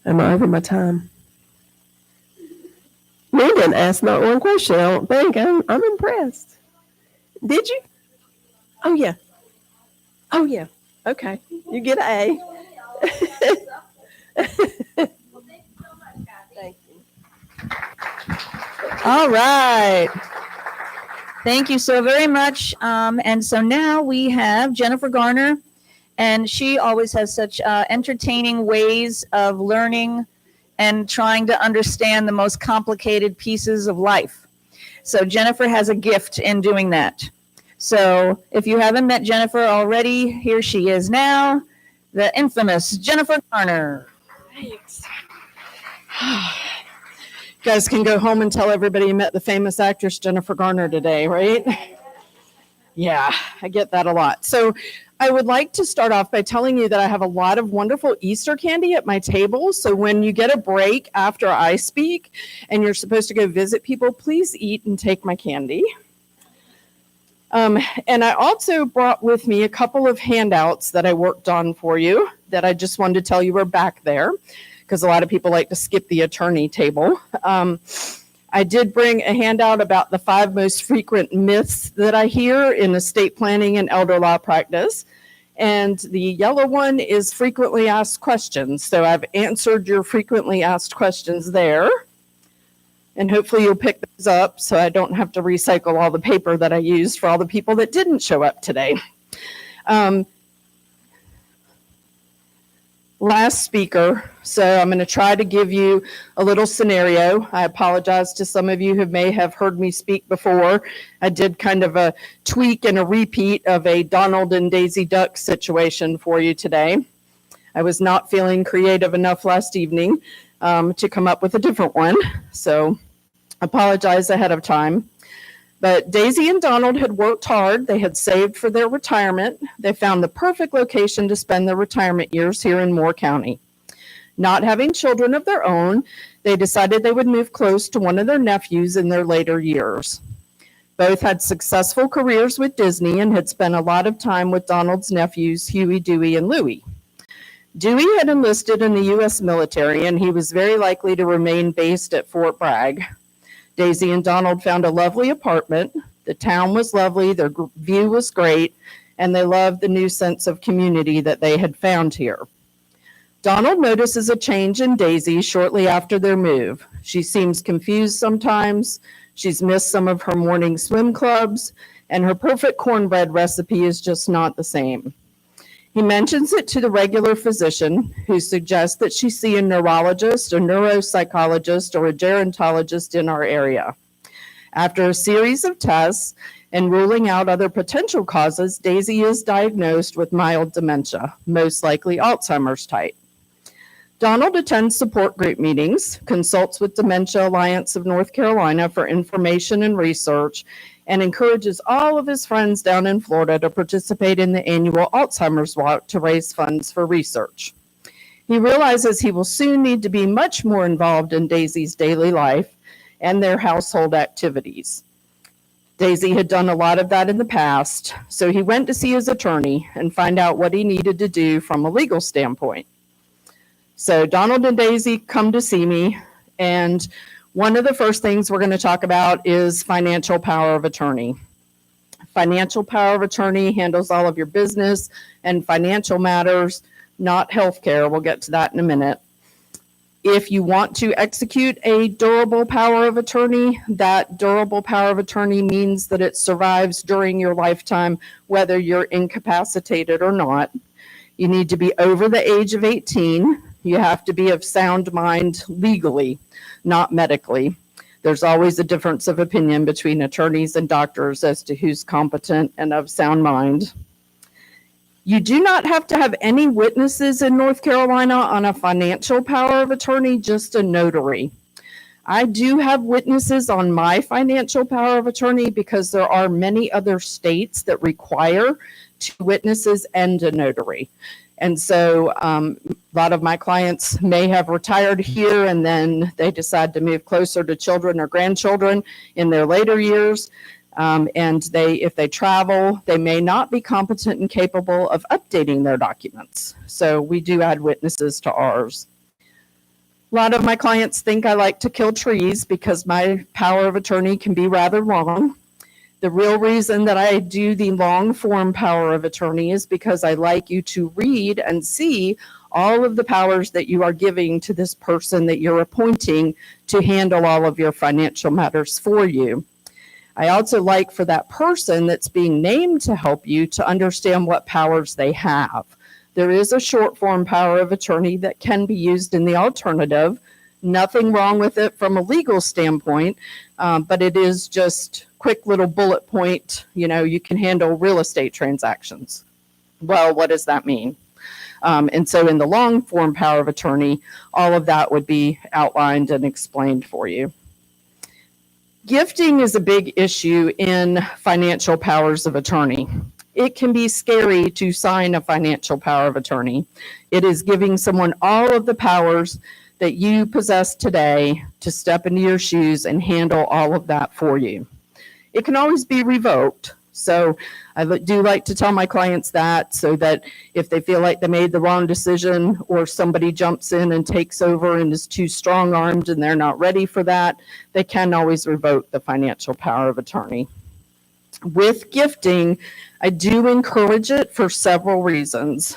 I over my time? You didn't ask not one question, I don't think. I'm impressed. Did you? Oh, yeah. Oh, yeah. Okay. You get an A. Thank you. All right. Thank you so very much. And so now we have Jennifer Garner, and she always has such entertaining ways of learning and trying to understand the most complicated pieces of life. So Jennifer has a gift in doing that. So if you haven't met Jennifer already, here she is now, the infamous Jennifer Garner. Thanks. You guys can go home and tell everybody you met the famous actress Jennifer Garner today, right? Yeah, I get that a lot. So I would like to start off by telling you that I have a lot of wonderful Easter candy at my table. So when you get a break after I speak and you're supposed to go visit people, please eat and take my candy. And I also brought with me a couple of handouts that I worked on for you that I just wanted to tell you were back there, because a lot of people like to skip the attorney table. I did bring a handout about the 5 most frequent myths that I hear in estate planning and elder law practice. And the yellow one is frequently asked questions. So I've answered your frequently asked questions there. And hopefully you'll pick those up so I don't have to recycle all the paper that I used for all the people that didn't show up today. Last speaker, so I'm going to try to give you a little scenario. I apologize to some of you who may have heard me speak before. I did kind of a tweak and a repeat of a Donald and Daisy Duck situation for you today. I was not feeling creative enough last evening to come up with a different one, so apologize ahead of time. But Daisy and Donald had worked hard. They had saved for their retirement. They found the perfect location to spend their retirement years here in Moore County. Not having children of their own, they decided they would move close to one of their nephews in their later years. Both had successful careers with Disney and had spent a lot of time with Donald's nephews, Huey, Dewey, and Louie. Dewey had enlisted in the U.S. military, and he was very likely to remain based at Fort Bragg. Daisy and Donald found a lovely apartment. The town was lovely, their view was great, and they loved the new sense of community that they had found here. Donald notices a change in Daisy shortly after their move. She seems confused sometimes. She's missed some of her morning swim clubs, and her perfect cornbread recipe is just not the same. He mentions it to the regular physician, who suggests that she see a neurologist, a neuropsychologist, or a gerontologist in our area. After a series of tests and ruling out other potential causes, Daisy is diagnosed with mild dementia, most likely Alzheimer's type. Donald attends support group meetings, consults with Dementia Alliance of North Carolina for information and research, and encourages all of his friends down in Florida to participate in the annual Alzheimer's Walk to raise funds for research. He realizes he will soon need to be much more involved in Daisy's daily life and their household activities. Daisy had done a lot of that in the past, so he went to see his attorney and find out what he needed to do from a legal standpoint. So Donald and Daisy come to see me, and one of the first things we're going to talk about is financial power of attorney. Financial power of attorney handles all of your business and financial matters, not healthcare. We'll get to that in a minute. If you want to execute a durable power of attorney, that durable power of attorney means that it survives during your lifetime, whether you're incapacitated or not. You need to be over the age of 18. You have to be of sound mind legally, not medically. There's always a difference of opinion between attorneys and doctors as to who's competent and of sound mind. You do not have to have any witnesses in North Carolina on a financial power of attorney, just a notary. I do have witnesses on my financial power of attorney because there are many other states that require 2 witnesses and a notary. And so a lot of my clients may have retired here and then they decide to move closer to children or grandchildren in their later years. And if they travel, they may not be competent and capable of updating their documents. So we do add witnesses to ours. A lot of my clients think I like to kill trees because my power of attorney can be rather long. The real reason that I do the long form power of attorney is because I like you to read and see all of the powers that you are giving to this person that you're appointing to handle all of your financial matters for you. I also like for that person that's being named to help you to understand what powers they have. There is a short form power of attorney that can be used in the alternative. Nothing wrong with it from a legal standpoint, but it is just quick little bullet point, you can handle real estate transactions. Well, what does that mean? And so in the long form power of attorney, all of that would be outlined and explained for you. Gifting is a big issue in financial powers of attorney. it can be scary to sign a financial power of attorney. It is giving someone all of the powers that you possess today to step into your shoes and handle all of that for you. It can always be revoked. So I do like to tell my clients that, so that if they feel like they made the wrong decision or somebody jumps in and takes over and is too strong-armed and they're not ready for that, they can always revoke the financial power of attorney. With gifting, I do encourage it for several reasons.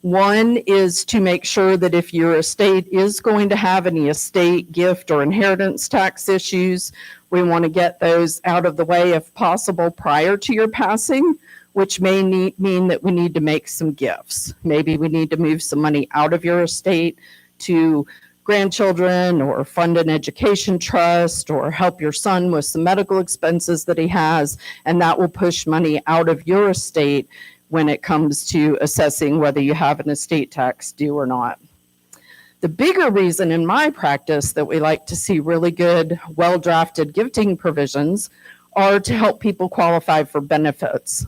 One is to make sure that if your estate is going to have any estate, gift, or inheritance tax issues, we want to get those out of the way if possible prior to your passing, which may mean that we need to make some gifts. Maybe we need to move some money out of your estate to grandchildren, or fund an education trust, or help your son with some medical expenses that he has, and that will push money out of your estate when it comes to assessing whether you have an estate tax due or not. The bigger reason in my practice that we like to see really good, well-drafted gifting provisions are to help people qualify for benefits.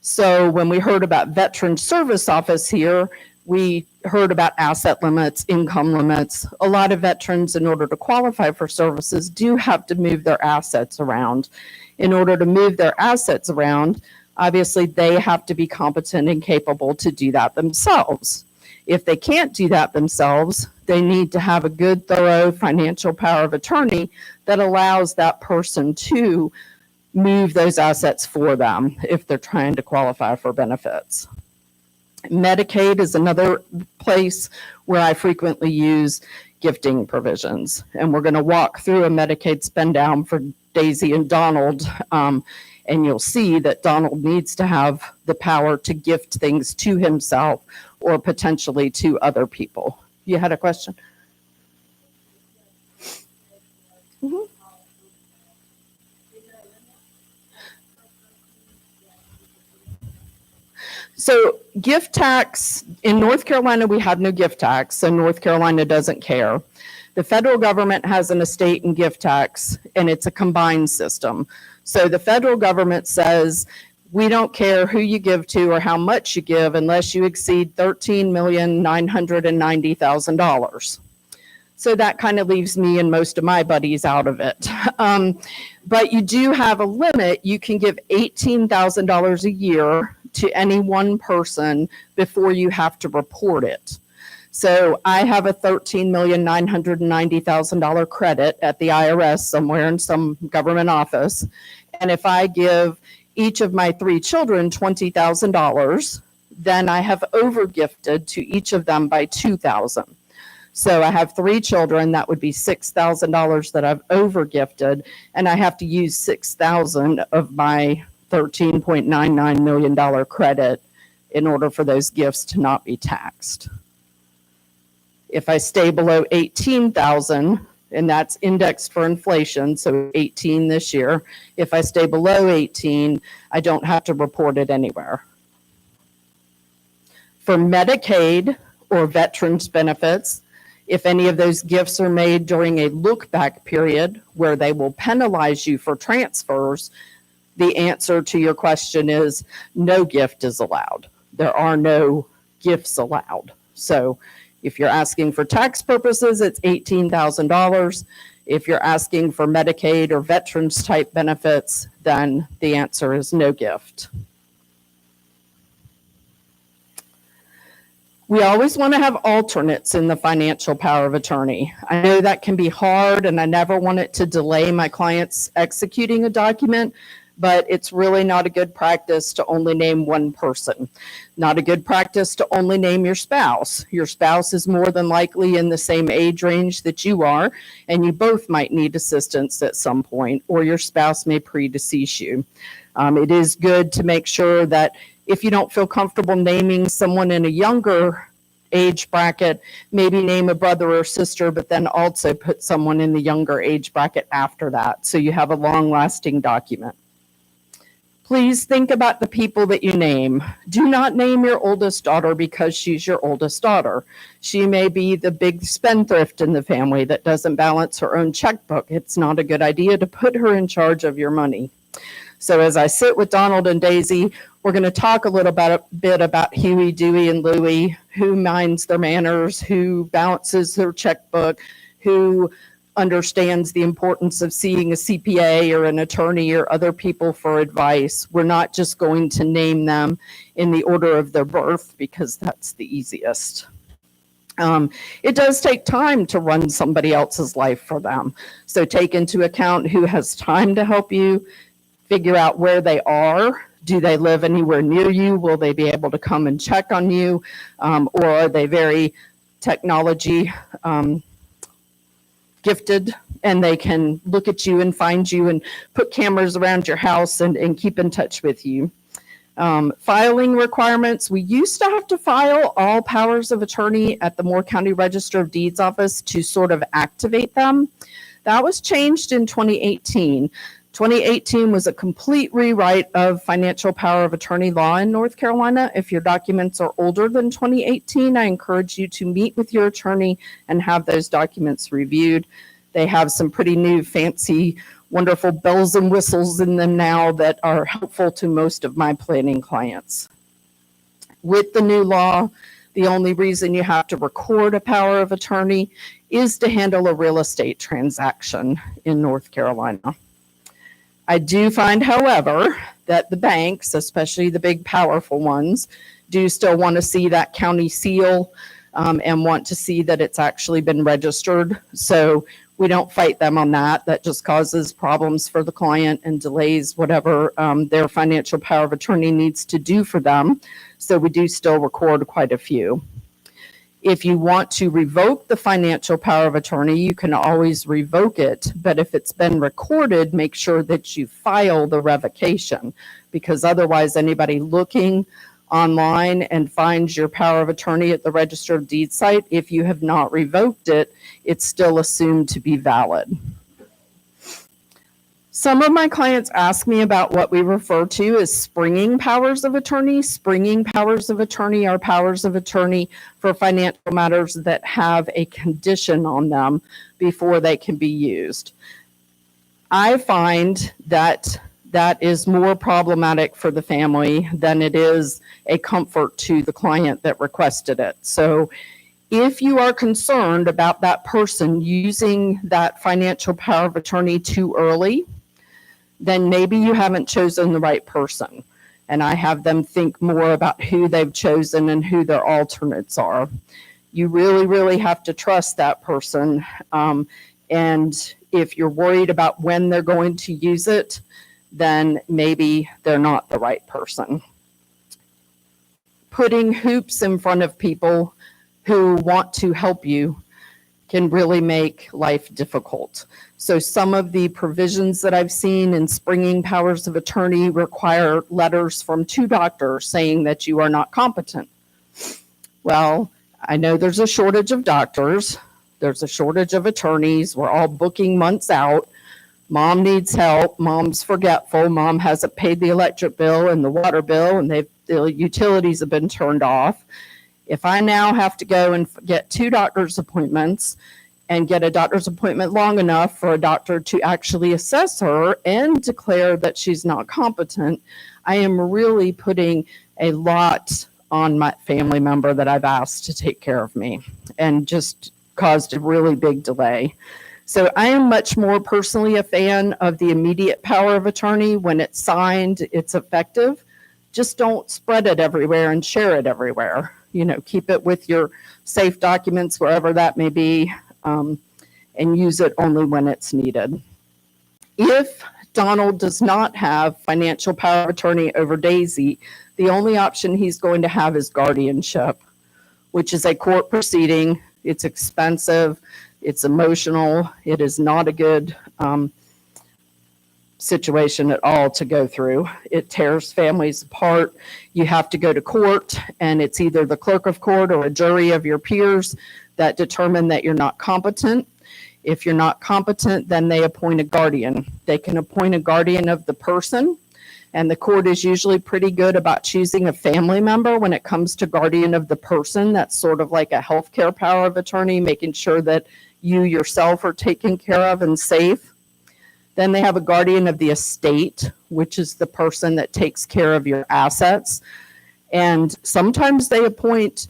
So when we heard about Veteran Service Office here, we heard about asset limits, income limits. A lot of veterans, in order to qualify for services, do have to move their assets around. In order to move their assets around, obviously they have to be competent and capable to do that themselves. If they can't do that themselves, they need to have a good, thorough financial power of attorney that allows that person to move those assets for them if they're trying to qualify for benefits. Medicaid is another place where I frequently use gifting provisions. And we're going to walk through a Medicaid spend down for Daisy and Donald. And you'll see that Donald needs to have the power to gift things to himself or potentially to other people. You had a question? Mm-hmm. So gift tax, in North Carolina, we have no gift tax, so North Carolina doesn't care. The federal government has an estate and gift tax, and it's a combined system. So the federal government says, we don't care who you give to or how much you give unless you exceed $13,990,000. So that kind of leaves me and most of my buddies out of it. But you do have a limit. You can give $18,000 a year to any one person before you have to report it. So I have a $13,990,000 credit at the IRS somewhere in some government office. And if I give each of my 3 children $20,000, then I have overgifted to each of them by $2,000. So I have 3 children, that would be $6,000 that I've overgifted, and I have to use $6,000 of my $13.99 million credit in order for those gifts to not be taxed. If I stay below 18,000, and that's indexed for inflation, so 18 this year, if I stay below 18, I don't have to report it anywhere. For Medicaid or veterans benefits, if any of those gifts are made during a look-back period where they will penalize you for transfers, the answer to your question is no gift is allowed. There are no gifts allowed. So if you're asking for tax purposes, it's $18,000. If you're asking for Medicaid or veterans type benefits, then the answer is no gift. We always want to have alternates in the financial power of attorney. I know that can be hard, and I never want it to delay my clients executing a document, but it's really not a good practice to only name one person. Not a good practice to only name your spouse. Your spouse is more than likely in the same age range that you are, and you both might need assistance at some point, or your spouse may predecease you. It is good to make sure that if you don't feel comfortable naming someone in a younger age bracket, maybe name a brother or sister, but then also put someone in the younger age bracket after that, so you have a long-lasting document. Please think about the people that you name. Do not name your oldest daughter because she's your oldest daughter. She may be the big spendthrift in the family that doesn't balance her own checkbook. It's not a good idea to put her in charge of your money. So as I sit with Donald and Daisy, we're going to talk a little bit about Huey, Dewey, and Louie, who minds their manners, who balances their checkbook, who understands the importance of seeing a CPA or an attorney or other people for advice. We're not just going to name them in the order of their birth because that's the easiest. It does take time to run somebody else's life for them. So take into account who has time to help you, figure out where they are. Do they live anywhere near you? Will they be able to come and check on you? Or are they very technology gifted and they can look at you and find you and put cameras around your house and keep in touch with you? Filing requirements. We used to have to file all powers of attorney at the Moore County Register of Deeds office to sort of activate them. That was changed in 2018. 2018 was a complete rewrite of financial power of attorney law in North Carolina. If your documents are older than 2018, I encourage you to meet with your attorney and have those documents reviewed. They have some pretty new, fancy, wonderful bells and whistles in them now that are helpful to most of my planning clients. With the new law, the only reason you have to record a power of attorney is to handle a real estate transaction in North Carolina. I do find, however, that the banks, especially the big powerful ones, do still want to see that county seal and want to see that it's actually been registered. So we don't fight them on that. That just causes problems for the client and delays whatever their financial power of attorney needs to do for them. So we do still record quite a few. If you want to revoke the financial power of attorney, you can always revoke it. But if it's been recorded, make sure that you file the revocation, because otherwise anybody looking online and finds your power of attorney at the Register of Deeds site, if you have not revoked it, it's still assumed to be valid. Some of my clients ask me about what we refer to as springing powers of attorney. Springing powers of attorney are powers of attorney for financial matters that have a condition on them before they can be used. I find that that is more problematic for the family than it is a comfort to the client that requested it. So if you are concerned about that person using that financial power of attorney too early, then maybe you haven't chosen the right person. And I have them think more about who they've chosen and who their alternates are. You really, really have to trust that person. And if you're worried about when they're going to use it, then maybe they're not the right person. Putting hoops in front of people who want to help you can really make life difficult. So some of the provisions that I've seen in springing powers of attorney require letters from 2 doctors saying that you are not competent. Well, I know there's a shortage of doctors. There's a shortage of attorneys. We're all booking months out. Mom needs help. Mom's forgetful. Mom hasn't paid the electric bill and the water bill, and the utilities have been turned off. If I now have to go and get 2 doctor's appointments and get a doctor's appointment long enough for a doctor to actually assess her and declare that she's not competent, I am really putting a lot on my family member that I've asked to take care of me, and just caused a really big delay. So I am much more personally a fan of the immediate power of attorney. When it's signed, it's effective. Just don't spread it everywhere and share it everywhere. You know, keep it with your safe documents, wherever that may be, and use it only when it's needed. If Donald does not have financial power of attorney over Daisy, the only option he's going to have is guardianship, which is a court proceeding. It's expensive. It's emotional. It is not a good situation at all to go through. It tears families apart. You have to go to court, and it's either the clerk of court or a jury of your peers that determine that you're not competent. If you're not competent, then they appoint a guardian. They can appoint a guardian of the person, and the court is usually pretty good about choosing a family member when it comes to guardian of the person. That's sort of like a healthcare power of attorney, making sure that you yourself are taken care of and safe. Then they have a guardian of the estate, which is the person that takes care of your assets. And sometimes they appoint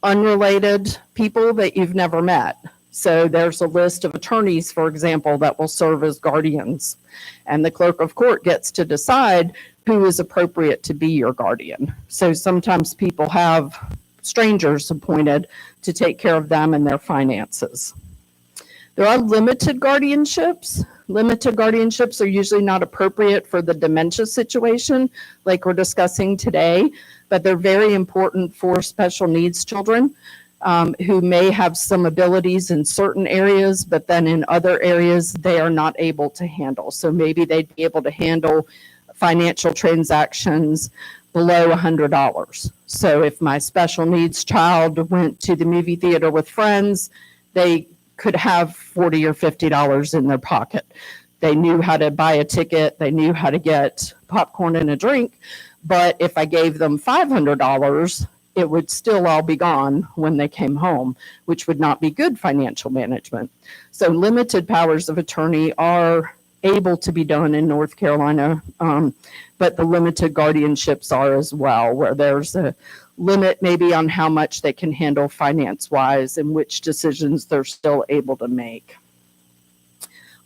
unrelated people that you've never met. So there's a list of attorneys, for example, that will serve as guardians. And the clerk of court gets to decide who is appropriate to be your guardian. So sometimes people have strangers appointed to take care of them and their finances. There are limited guardianships. Limited guardianships are usually not appropriate for the dementia situation like we're discussing today, but they're very important for special needs children who may have some abilities in certain areas, but then in other areas they are not able to handle. So maybe they'd be able to handle financial transactions below $100. So if my special needs child went to the movie theater with friends, they could have $40 or $50 in their pocket. They knew how to buy a ticket, they knew how to get popcorn and a drink, but if I gave them $500, it would still all be gone when they came home, which would not be good financial management. So limited powers of attorney are able to be done in North Carolina, but the limited guardianships are as well, where there's a limit maybe on how much they can handle finance-wise and which decisions they're still able to make.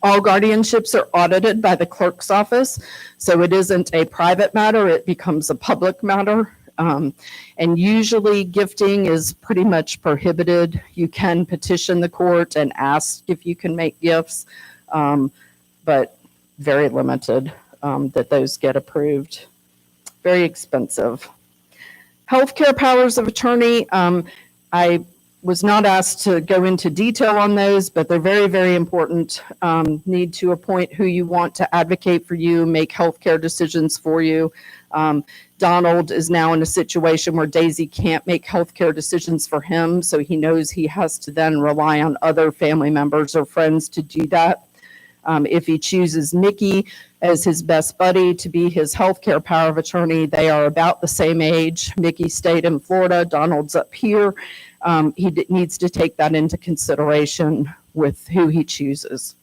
All guardianships are audited by the clerk's office, so it isn't a private matter, it becomes a public matter. And usually gifting is pretty much prohibited. You can petition the court and ask if you can make gifts, but very limited that those get approved. Very expensive. Healthcare powers of attorney, I was not asked to go into detail on those, but they're very, very important. Need to appoint who you want to advocate for you, make healthcare decisions for you. Donald is now in a situation where Daisy can't make healthcare decisions for him, so he knows he has to then rely on other family members or friends to do that. If he chooses Nikki as his best buddy to be his healthcare power of attorney, they are about the same age. Nikki stayed in Florida, Donald's up here. He needs to take that into consideration with who he chooses.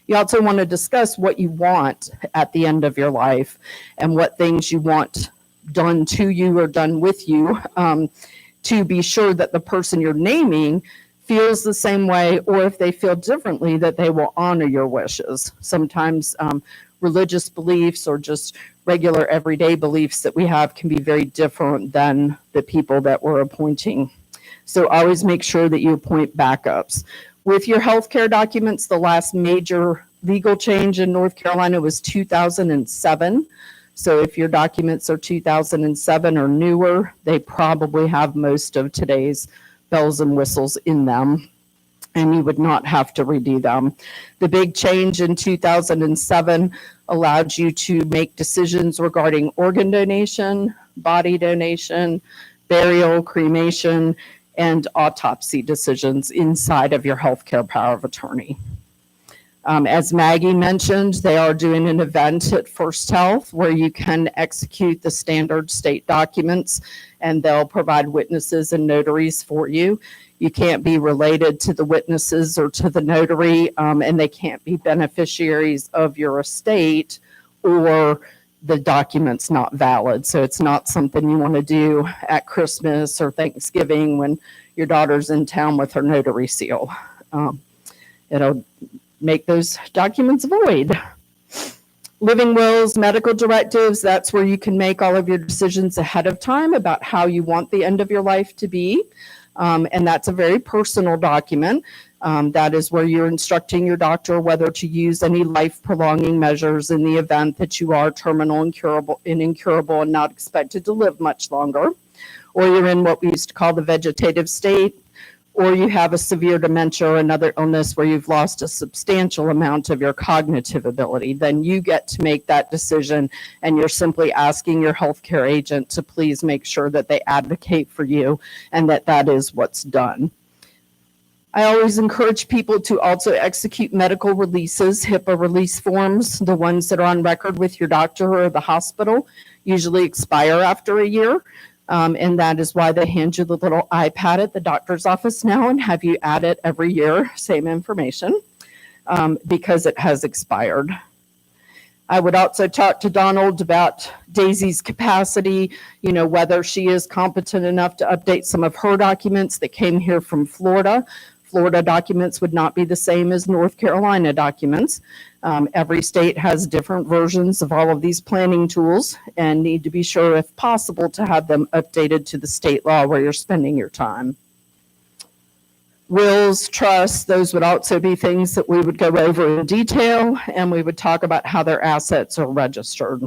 You also want to discuss what you want at the end of your life and what things you want done to you or done with you to be sure that the person you're naming feels the same way, or if they feel differently, that they will honor your wishes. Sometimes religious beliefs or just regular everyday beliefs that we have can be very different than the people that we're appointing. So always make sure that you appoint backups. With your healthcare documents, the last major legal change in North Carolina was 2007. So if your documents are 2007 or newer, they probably have most of today's bells and whistles in them, and you would not have to redo them. The big change in 2007 allowed you to make decisions regarding organ donation, body donation, burial, cremation, and autopsy decisions inside of your healthcare power of attorney. As Maggie mentioned, they are doing an event at First Health where you can execute the standard state documents, and they'll provide witnesses and notaries for you. You can't be related to the witnesses or to the notary, and they can't be beneficiaries of your estate, or the document's not valid. So it's not something you want to do at Christmas or Thanksgiving when your daughter's in town with her notary seal. It'll make those documents void. Living wills, medical directives, that's where you can make all of your decisions ahead of time about how you want the end of your life to be. And that's a very personal document. That is where you're instructing your doctor whether to use any life-prolonging measures in the event that you are terminal and incurable and not expected to live much longer, or you're in what we used to call the vegetative state, or you have a severe dementia or another illness where you've lost a substantial amount of your cognitive ability. Then you get to make that decision, and you're simply asking your healthcare agent to please make sure that they advocate for you and that that is what's done. I always encourage people to also execute medical releases, HIPAA release forms. The ones that are on record with your doctor or the hospital usually expire after a year. And that is why they hand you the little iPad at the doctor's office now and have you add it every year, same information, because it has expired. I would also talk to Donald about Daisy's capacity, whether she is competent enough to update some of her documents that came here from Florida. Florida documents would not be the same as North Carolina documents. Every state has different versions of all of these planning tools and need to be sure, if possible, to have them updated to the state law where you're spending your time. Wills, trusts, those would also be things that we would go over in detail, and we would talk about how their assets are registered.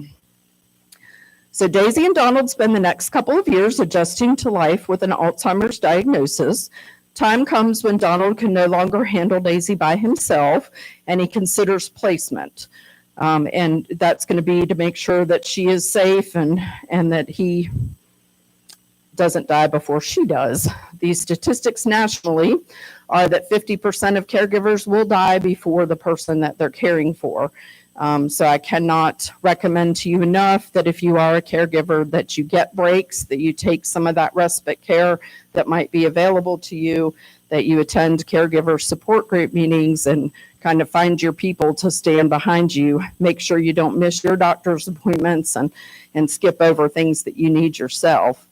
So Daisy and Donald spend the next couple of years adjusting to life with an Alzheimer's diagnosis. Time comes when Donald can no longer handle Daisy by himself, and he considers placement. And that's going to be to make sure that she is safe and that he doesn't die before she does. These statistics nationally are that 50% of caregivers will die before the person that they're caring for. So I cannot recommend to you enough that if you are a caregiver, that you get breaks, that you take some of that respite care that might be available to you, that you attend caregiver support group meetings and kind of find your people to stand behind you. Make sure you don't miss your doctor's appointments and skip over things that you need yourself.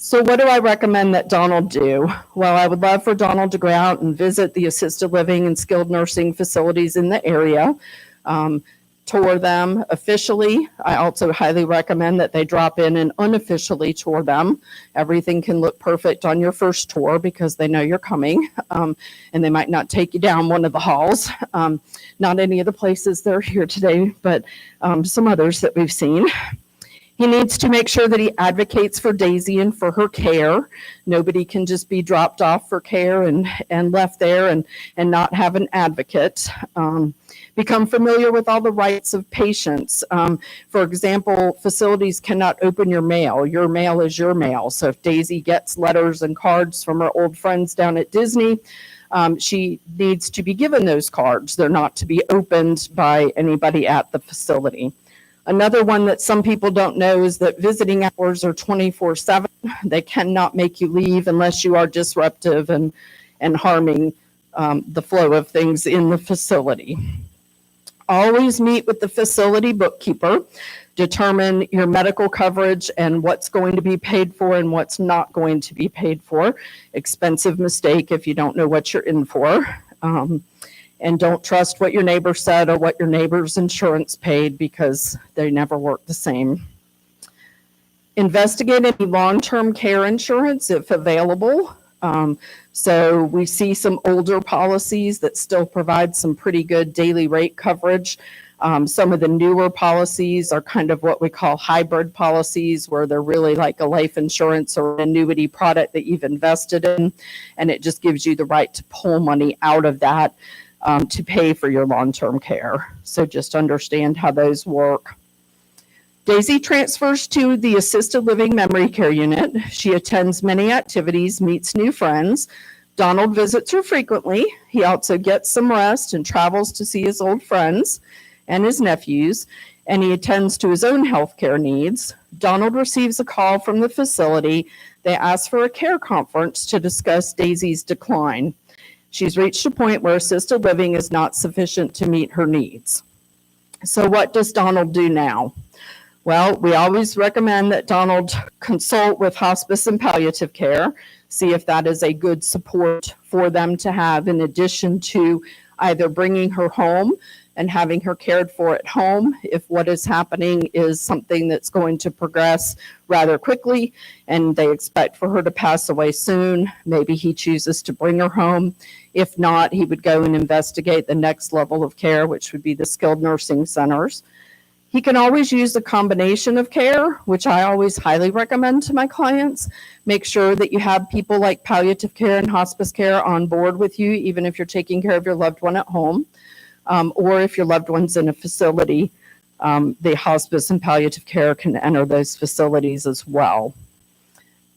So what do I recommend that Donald do? Well, I would love for Donald to go out and visit the assisted living and skilled nursing facilities in the area, tour them officially. I also highly recommend that they drop in and unofficially tour them. Everything can look perfect on your first tour because they know you're coming, and they might not take you down one of the halls. Not any of the places that are here today, but some others that we've seen. He needs to make sure that he advocates for Daisy and for her care. Nobody can just be dropped off for care and left there and not have an advocate. Become familiar with all the rights of patients. For example, facilities cannot open your mail. Your mail is your mail. So if Daisy gets letters and cards from her old friends down at Disney, she needs to be given those cards. They're not to be opened by anybody at the facility. Another one that some people don't know is that visiting hours are 24/7. They cannot make you leave unless you are disruptive and harming the flow of things in the facility. Always meet with the facility bookkeeper. Determine your medical coverage and what's going to be paid for and what's not going to be paid for. Expensive mistake if you don't know what you're in for. And don't trust what your neighbor said or what your neighbor's insurance paid because they never work the same. Investigate any long-term care insurance if available. So we see some older policies that still provide some pretty good daily rate coverage. Some of the newer policies are kind of what we call hybrid policies, where they're really like a life insurance or an annuity product that you've invested in, and it just gives you the right to pull money out of that to pay for your long-term care. So just understand how those work. Daisy transfers to the assisted living memory care unit. She attends many activities, meets new friends. Donald visits her frequently. He also gets some rest and travels to see his old friends and his nephews, and he attends to his own health care needs. Donald receives a call from the facility. They ask for a care conference to discuss Daisy's decline. She's reached a point where assisted living is not sufficient to meet her needs. So what does Donald do now? Well, we always recommend that Donald consult with hospice and palliative care, see if that is a good support for them to have in addition to either bringing her home and having her cared for at home if what is happening is something that's going to progress rather quickly and they expect for her to pass away soon. Maybe he chooses to bring her home. If not, he would go and investigate the next level of care, which would be the skilled nursing centers. He can always use a combination of care, which I always highly recommend to my clients. Make sure that you have people like palliative care and hospice care on board with you, even if you're taking care of your loved one at home. Or if your loved one's in a facility, the hospice and palliative care can enter those facilities as well.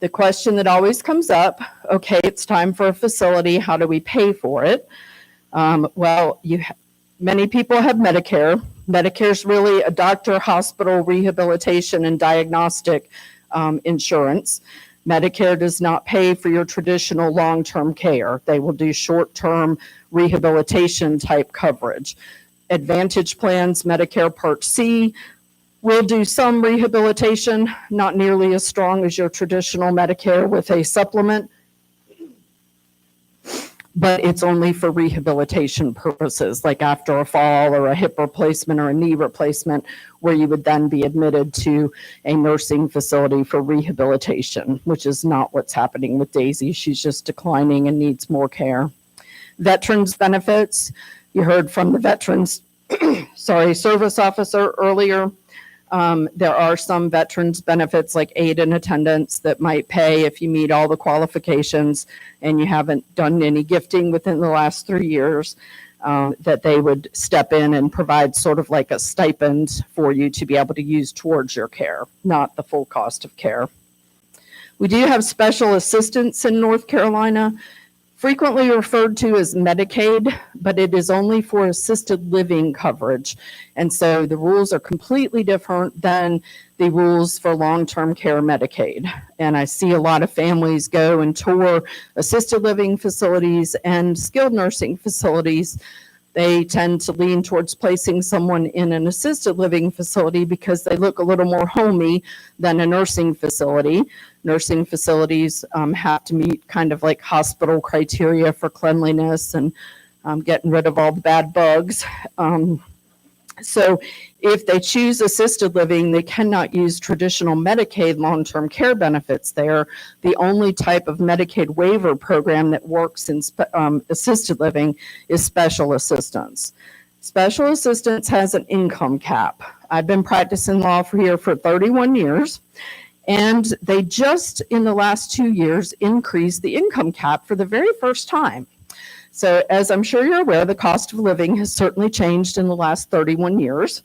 The question that always comes up, okay, it's time for a facility, how do we pay for it? Many people have Medicare. Medicare is really a doctor, hospital, rehabilitation, and diagnostic insurance. Medicare does not pay for your traditional long-term care. They will do short-term rehabilitation type coverage. Advantage plans, Medicare Part C, will do some rehabilitation, not nearly as strong as your traditional Medicare with a supplement, but it's only for rehabilitation purposes, like after a fall or a hip replacement or a knee replacement, where you would then be admitted to a nursing facility for rehabilitation, which is not what's happening with Daisy. She's just declining and needs more care. Veterans benefits, you heard from the veterans, service officer earlier. There are some veterans benefits like aid and attendance that might pay if you meet all the qualifications and you haven't done any gifting within the last 3 years, that they would step in and provide sort of like a stipend for you to be able to use towards your care, not the full cost of care. We do have special assistance in North Carolina, frequently referred to as Medicaid, but it is only for assisted living coverage. And so the rules are completely different than the rules for long-term care Medicaid. And I see a lot of families go and tour assisted living facilities and skilled nursing facilities. They tend to lean towards placing someone in an assisted living facility because they look a little more homey than a nursing facility. Nursing facilities have to meet kind of like hospital criteria for cleanliness and getting rid of all the bad bugs. So if they choose assisted living, they cannot use traditional Medicaid long-term care benefits there. The only type of Medicaid waiver program that works in assisted living is special assistance. Special assistance has an income cap. I've been practicing law here for 31 years, and they just in the last 2 years increased the income cap for the very first time. So as I'm sure you're aware, the cost of living has certainly changed in the last 31 years.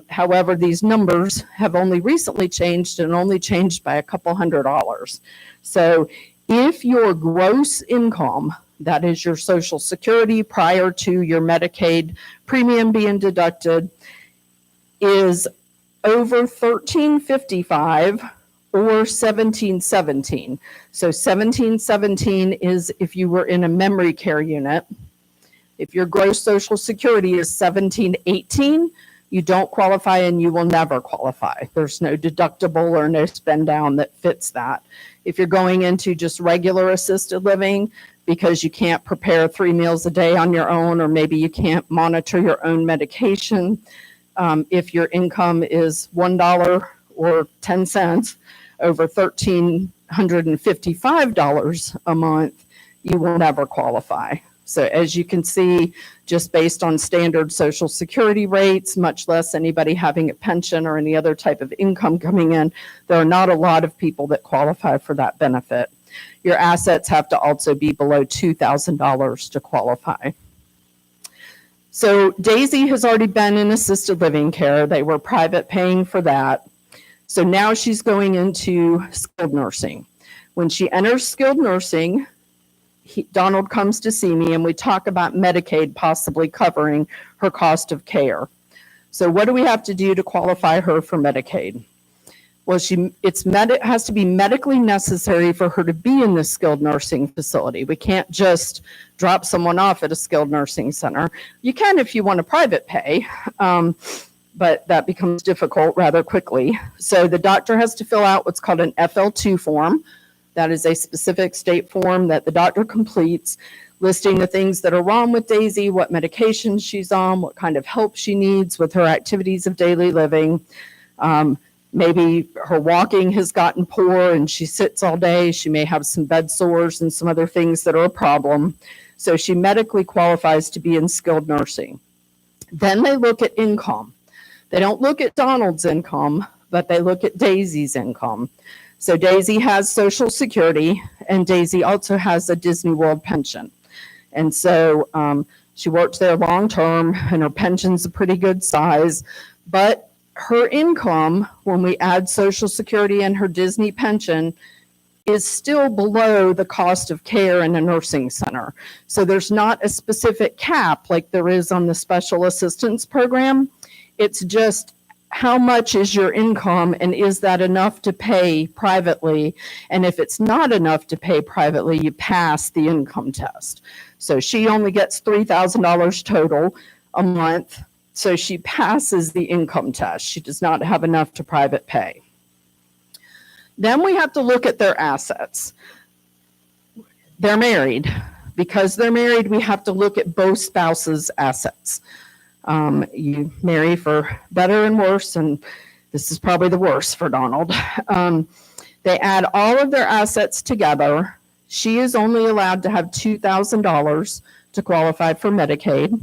However, these numbers have only recently changed and only changed by a couple $100. So if your gross income, that is your Social Security prior to your Medicaid premium being deducted, is over $1,355 or $1,717. So $1,717 is if you were in a memory care unit. If your gross Social Security is $1,718, you don't qualify and you will never qualify. There's no deductible or no spend down that fits that. If you're going into just regular assisted living because you can't prepare 3 meals a day on your own, or maybe you can't monitor your own medication, if your income is $1 or 10 cents over $1,355 a month, you will never qualify. So as you can see, just based on standard Social Security rates, much less anybody having a pension or any other type of income coming in, there are not a lot of people that qualify for that benefit. Your assets have to also be below $2,000 to qualify. So Daisy has already been in assisted living care. They were private paying for that. So now she's going into skilled nursing. When she enters skilled nursing, Donald comes to see me and we talk about Medicaid possibly covering her cost of care. So what do we have to do to qualify her for Medicaid? Well, it has to be medically necessary for her to be in the skilled nursing facility. We can't just drop someone off at a skilled nursing center. You can if you want a private pay, but that becomes difficult rather quickly. So the doctor has to fill out what's called an FL2 form. That is a specific state form that the doctor completes, listing the things that are wrong with Daisy, what medications she's on, what kind of help she needs with her activities of daily living. Maybe her walking has gotten poor and she sits all day. She may have some bed sores and some other things that are a problem. So she medically qualifies to be in skilled nursing. Then they look at income. They don't look at Donald's income, but they look at Daisy's income. So Daisy has Social Security, and Daisy also has a Disney World pension. And so she works there long term, and her pension's a pretty good size. But her income, when we add Social Security and her Disney pension, is still below the cost of care in a nursing center. So there's not a specific cap like there is on the special assistance program. It's just how much is your income and is that enough to pay privately? And if it's not enough to pay privately, you pass the income test. So she only gets $3,000 total. a month. So she passes the income test. She does not have enough to private pay. Then we have to look at their assets. They're married. Because they're married, we have to look at both spouses' assets. You marry for better and worse, and this is probably the worst for Donald. They add all of their assets together. She is only allowed to have $2,000 to qualify for Medicaid.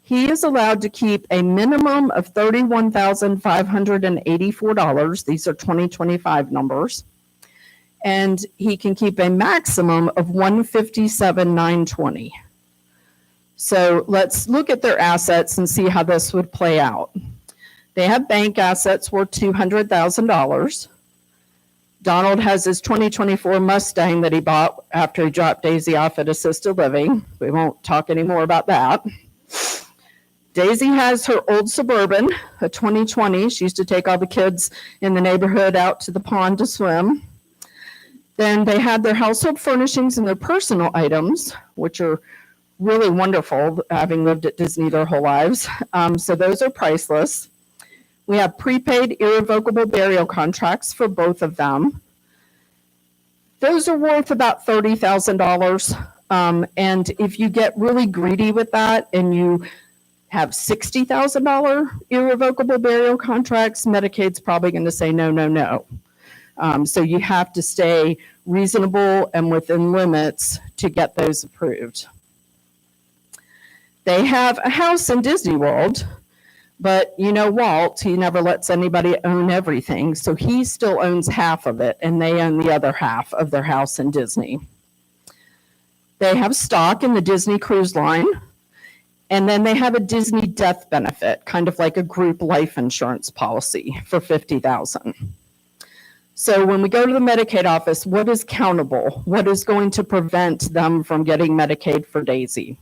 He is allowed to keep a minimum of $31,584. These are 2025 numbers. And he can keep a maximum of $157,920. So let's look at their assets and see how this would play out. They have bank assets worth $200,000. Donald has his 2024 Mustang that he bought after he dropped Daisy off at assisted living. We won't talk anymore about that. Daisy has her old Suburban, a 2020. She used to take all the kids in the neighborhood out to the pond to swim. Then they had their household furnishings and their personal items, which are really wonderful, having lived at Disney their whole lives. So those are priceless. We have prepaid irrevocable burial contracts for both of them. Those are worth about $30,000. And if you get really greedy with that and you have $60,000 irrevocable burial contracts, Medicaid's probably going to say no, no, no. So you have to stay reasonable and within limits to get those approved. They have a house in Disney World, but you know Walt, he never lets anybody own everything, so he still owns half of it, and they own the other half of their house in Disney. They have stock in the Disney Cruise Line, and then they have a Disney death benefit, kind of like a group life insurance policy for $50,000. So when we go to the Medicaid office, what is countable? What is going to prevent them from getting Medicaid for Daisy?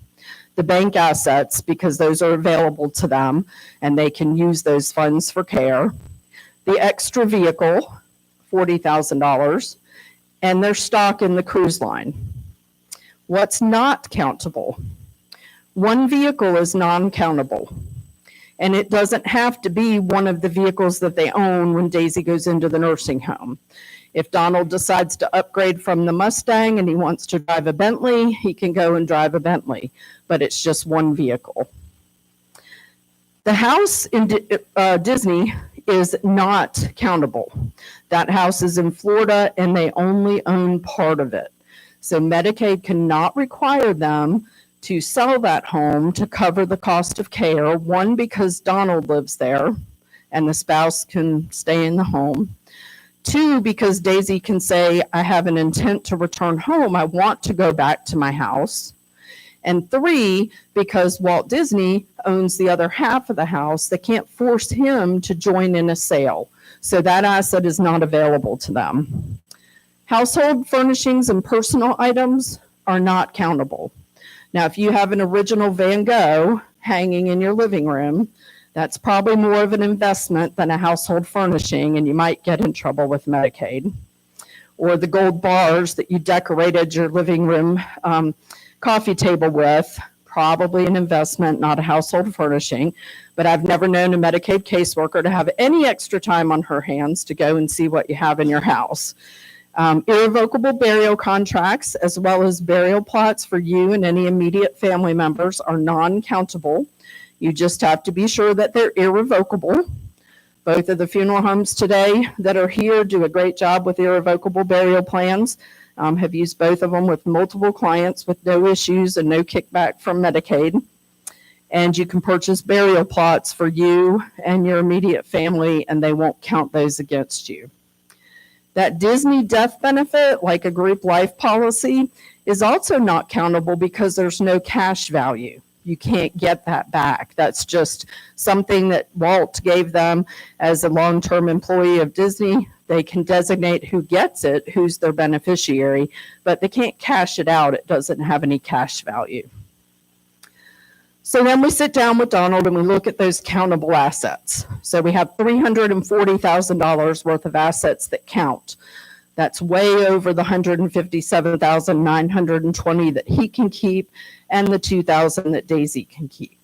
The bank assets, because those are available to them and they can use those funds for care. The extra vehicle, $40,000, and their stock in the cruise line. What's not countable? One vehicle is non-countable. And it doesn't have to be one of the vehicles that they own when Daisy goes into the nursing home. If Donald decides to upgrade from the Mustang and he wants to drive a Bentley, he can go and drive a Bentley, but it's just one vehicle. The house in Disney is not countable. That house is in Florida and they only own part of it. So Medicaid cannot require them to sell that home to cover the cost of care. One, because Donald lives there and the spouse can stay in the home. Two, because Daisy can say, I have an intent to return home. I want to go back to my house. And three, because Walt Disney owns the other half of the house, they can't force him to join in a sale. So that asset is not available to them. Household furnishings and personal items are not countable. Now, if you have an original Van Gogh hanging in your living room, that's probably more of an investment than a household furnishing, and you might get in trouble with Medicaid. Or the gold bars that you decorated your living room coffee table with, probably an investment, not a household furnishing. But I've never known a Medicaid caseworker to have any extra time on her hands to go and see what you have in your house. Irrevocable burial contracts, as well as burial plots for you and any immediate family members, are non-countable. You just have to be sure that they're irrevocable. Both of the funeral homes today that are here do a great job with irrevocable burial plans. Have used both of them with multiple clients with no issues and no kickback from Medicaid. And you can purchase burial plots for you and your immediate family, and they won't count those against you. That Disney death benefit, like a group life policy, is also not countable because there's no cash value. You can't get that back. That's just something that Walt gave them as a long-term employee of Disney. They can designate who gets it, who's their beneficiary, but they can't cash it out. It doesn't have any cash value. So then we sit down with Donald and we look at those countable assets. So we have $340,000 worth of assets that count. That's way over the $157,920 that he can keep and the $2,000 that Daisy can keep.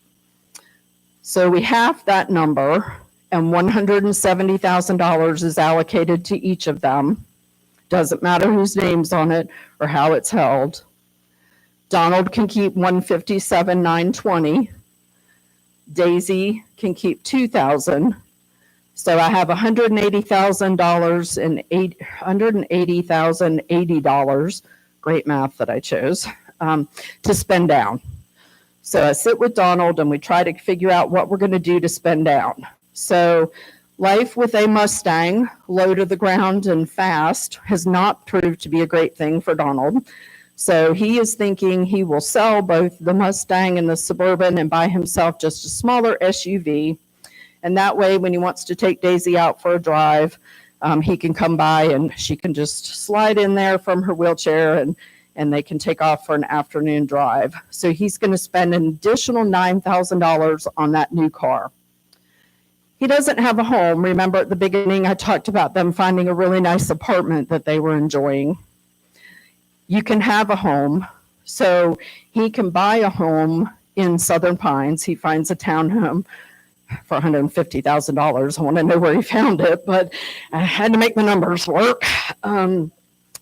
So we have that number, and $170,000 is allocated to each of them. Doesn't matter whose name's on it or how it's held. Donald can keep $157,920. Daisy can keep $2,000. So I have $180,000 and $180,080. Great math that I chose to spend down. So I sit with Donald and we try to figure out what we're going to do to spend down. So life with a Mustang, low to the ground and fast, has not proved to be a great thing for Donald. So he is thinking he will sell both the Mustang and the Suburban and buy himself just a smaller SUV. And that way, when he wants to take Daisy out for a drive, he can come by and she can just slide in there from her wheelchair and they can take off for an afternoon drive. So he's going to spend an additional $9,000 on that new car. He doesn't have a home. Remember at the beginning, I talked about them finding a really nice apartment that they were enjoying. You can have a home. So he can buy a home in Southern Pines. He finds a townhome for $150,000. I want to know where he found it, but I had to make the numbers work.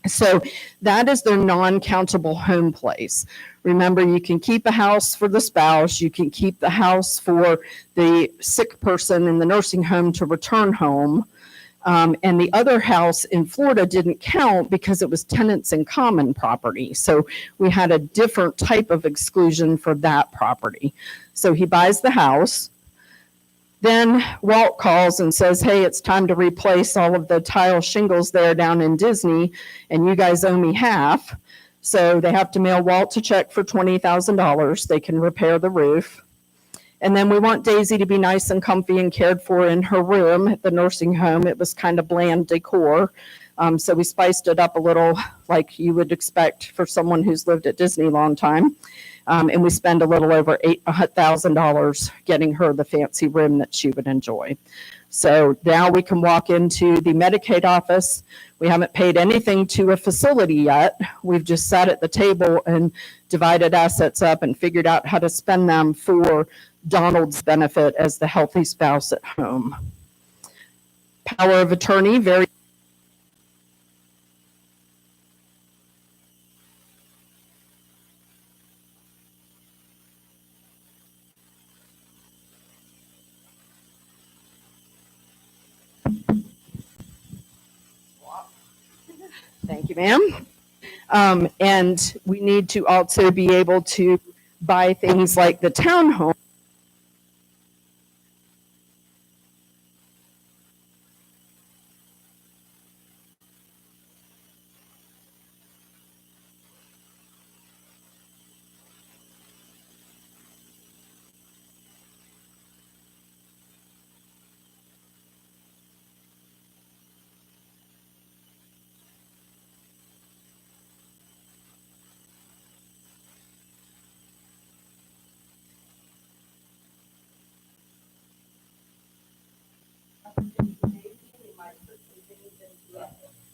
So that is their non-countable home place. Remember, you can keep a house for the spouse. You can keep the house for the sick person in the nursing home to return home. And the other house in Florida didn't count because it was tenants in common property. So we had a different type of exclusion for that property. So he buys the house. Then Walt calls and says, hey, it's time to replace all of the tile shingles there down in Disney, and you guys owe me half. So they have to mail Walt a check for $20,000. They can repair the roof. And then we want Daisy to be nice and comfy and cared for in her room at the nursing home. It was kind of bland decor. So we spiced it up a little like you would expect for someone who's lived at Disney a long time. And we spend a little over $8,000 getting her the fancy room that she would enjoy. So now we can walk into the Medicaid office. We haven't paid anything to a facility yet. We've just sat at the table and divided assets up and figured out how to spend them for Donald's benefit as the healthy spouse at home. Power of attorney, very Thank you, ma'am. And we need to also be able to buy things like the townhome.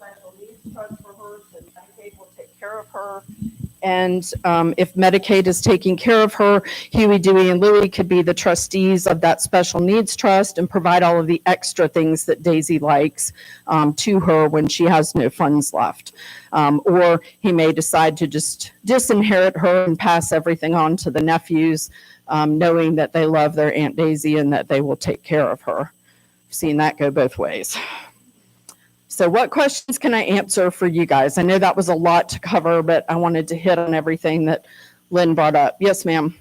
Special needs trust for her, so Medicaid will take care of her. And if Medicaid is taking care of her, Huey, Dewey, and Louie could be the trustees of that special needs trust and provide all of the extra things that Daisy likes to her when she has no funds left. Or he may decide to just disinherit her and pass everything on to the nephews, knowing that they love their Aunt Daisy and that they will take care of her. I've seen that go both ways. So what questions can I answer for you guys? I know that was a lot to cover, but I wanted to hit on everything that Lynn brought up. Yes, ma'am.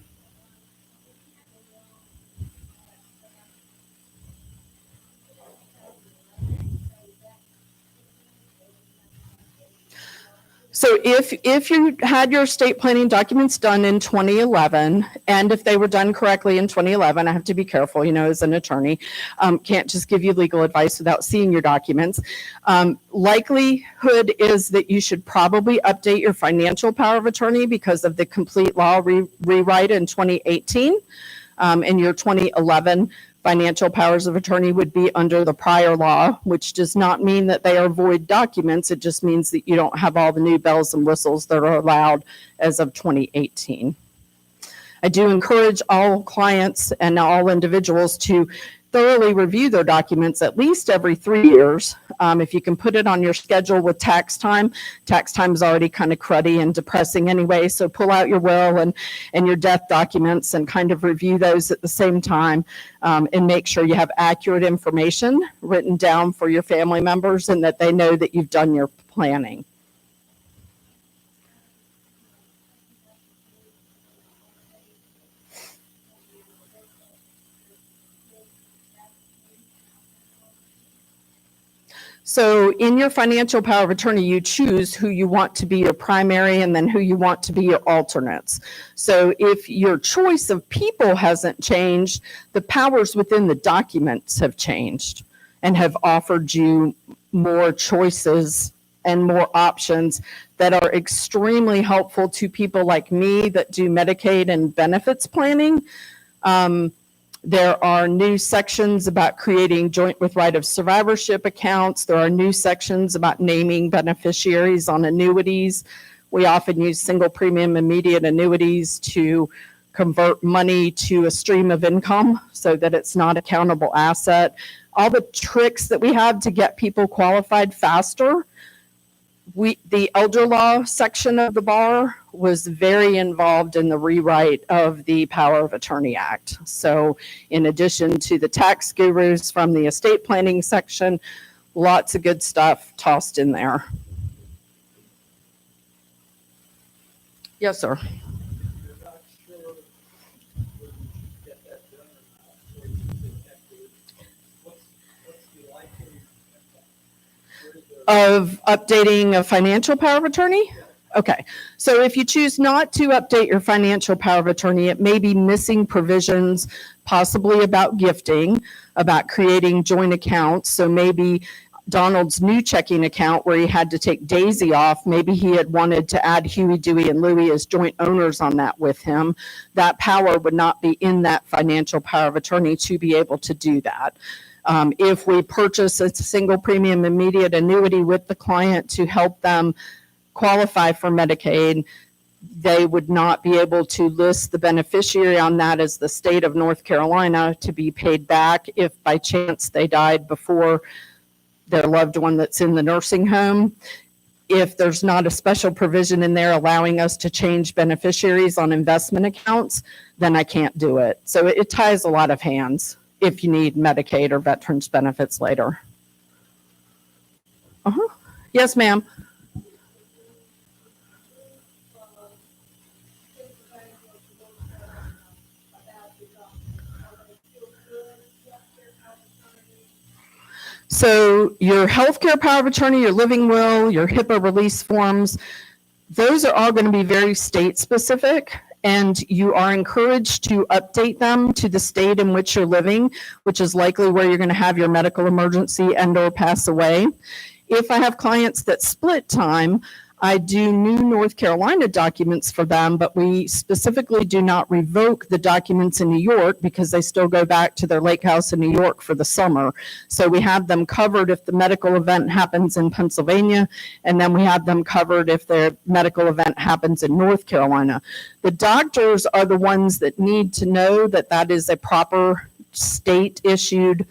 So if you had your estate planning documents done in 2011, and if they were done correctly in 2011, I have to be careful, you know, as an attorney, can't just give you legal advice without seeing your documents. Likelihood is that you should probably update your financial power of attorney because of the complete law rewrite in 2018, and your 2011 financial powers of attorney would be under the prior law, which does not mean that they are void documents. It just means that you don't have all the new bells and whistles that are allowed as of 2018. I do encourage all clients and all individuals to thoroughly review their documents at least every 3 years. If you can put it on your schedule with tax time is already kind of cruddy and depressing anyway. So pull out your will and your death documents and kind of review those at the same time, and make sure you have accurate information written down for your family members and that they know that you've done your planning. So in your financial power of attorney, you choose who you want to be your primary and then who you want to be your alternates. So if your choice of people hasn't changed, the powers within the documents have changed and have offered you more choices and more options that are extremely helpful to people like me that do Medicaid and benefits planning. There are new sections about creating joint with right of survivorship accounts. There are new sections about naming beneficiaries on annuities. We often use single premium immediate annuities to convert money to a stream of income so that it's not a countable asset. All the tricks that we have to get people qualified faster. The elder law section of the bar was very involved in the rewrite of the Power of Attorney Act. So in addition to the tax gurus from the estate planning section, lots of good stuff tossed in there. Yes, sir. You're not sure whether you should get that done or not, or you think that what's the likely Of updating a financial power of attorney? Okay, so if you choose not to update your financial power of attorney, it may be missing provisions, possibly about gifting, about creating joint accounts. So maybe Donald's new checking account where he had to take Daisy off, maybe he had wanted to add Huey, Dewey, and Louie as joint owners on that with him. That power would not be in that financial power of attorney to be able to do that. If we purchase a single premium immediate annuity with the client to help them qualify for Medicaid, they would not be able to list the beneficiary on that as the state of North Carolina to be paid back if by chance they died before their loved one that's in the nursing home. If there's not a special provision in there allowing us to change beneficiaries on investment accounts, then I can't do it. So it ties a lot of hands if you need Medicaid or veterans benefits later. Yes, ma'am. So your healthcare power of attorney, your living will, your HIPAA release forms, those are all going to be very state specific, and you are encouraged to update them to the state in which you're living, which is likely where you're going to have your medical emergency and or pass away. If I have clients that split time, I do new North Carolina documents for them, but we specifically do not revoke the documents in New York because they still go back to their lake house in New York for the summer. So we have them covered if the medical event happens in Pennsylvania, and then we have them covered if their medical event happens in North Carolina. The doctors are the ones that need to know that that is a proper state-issued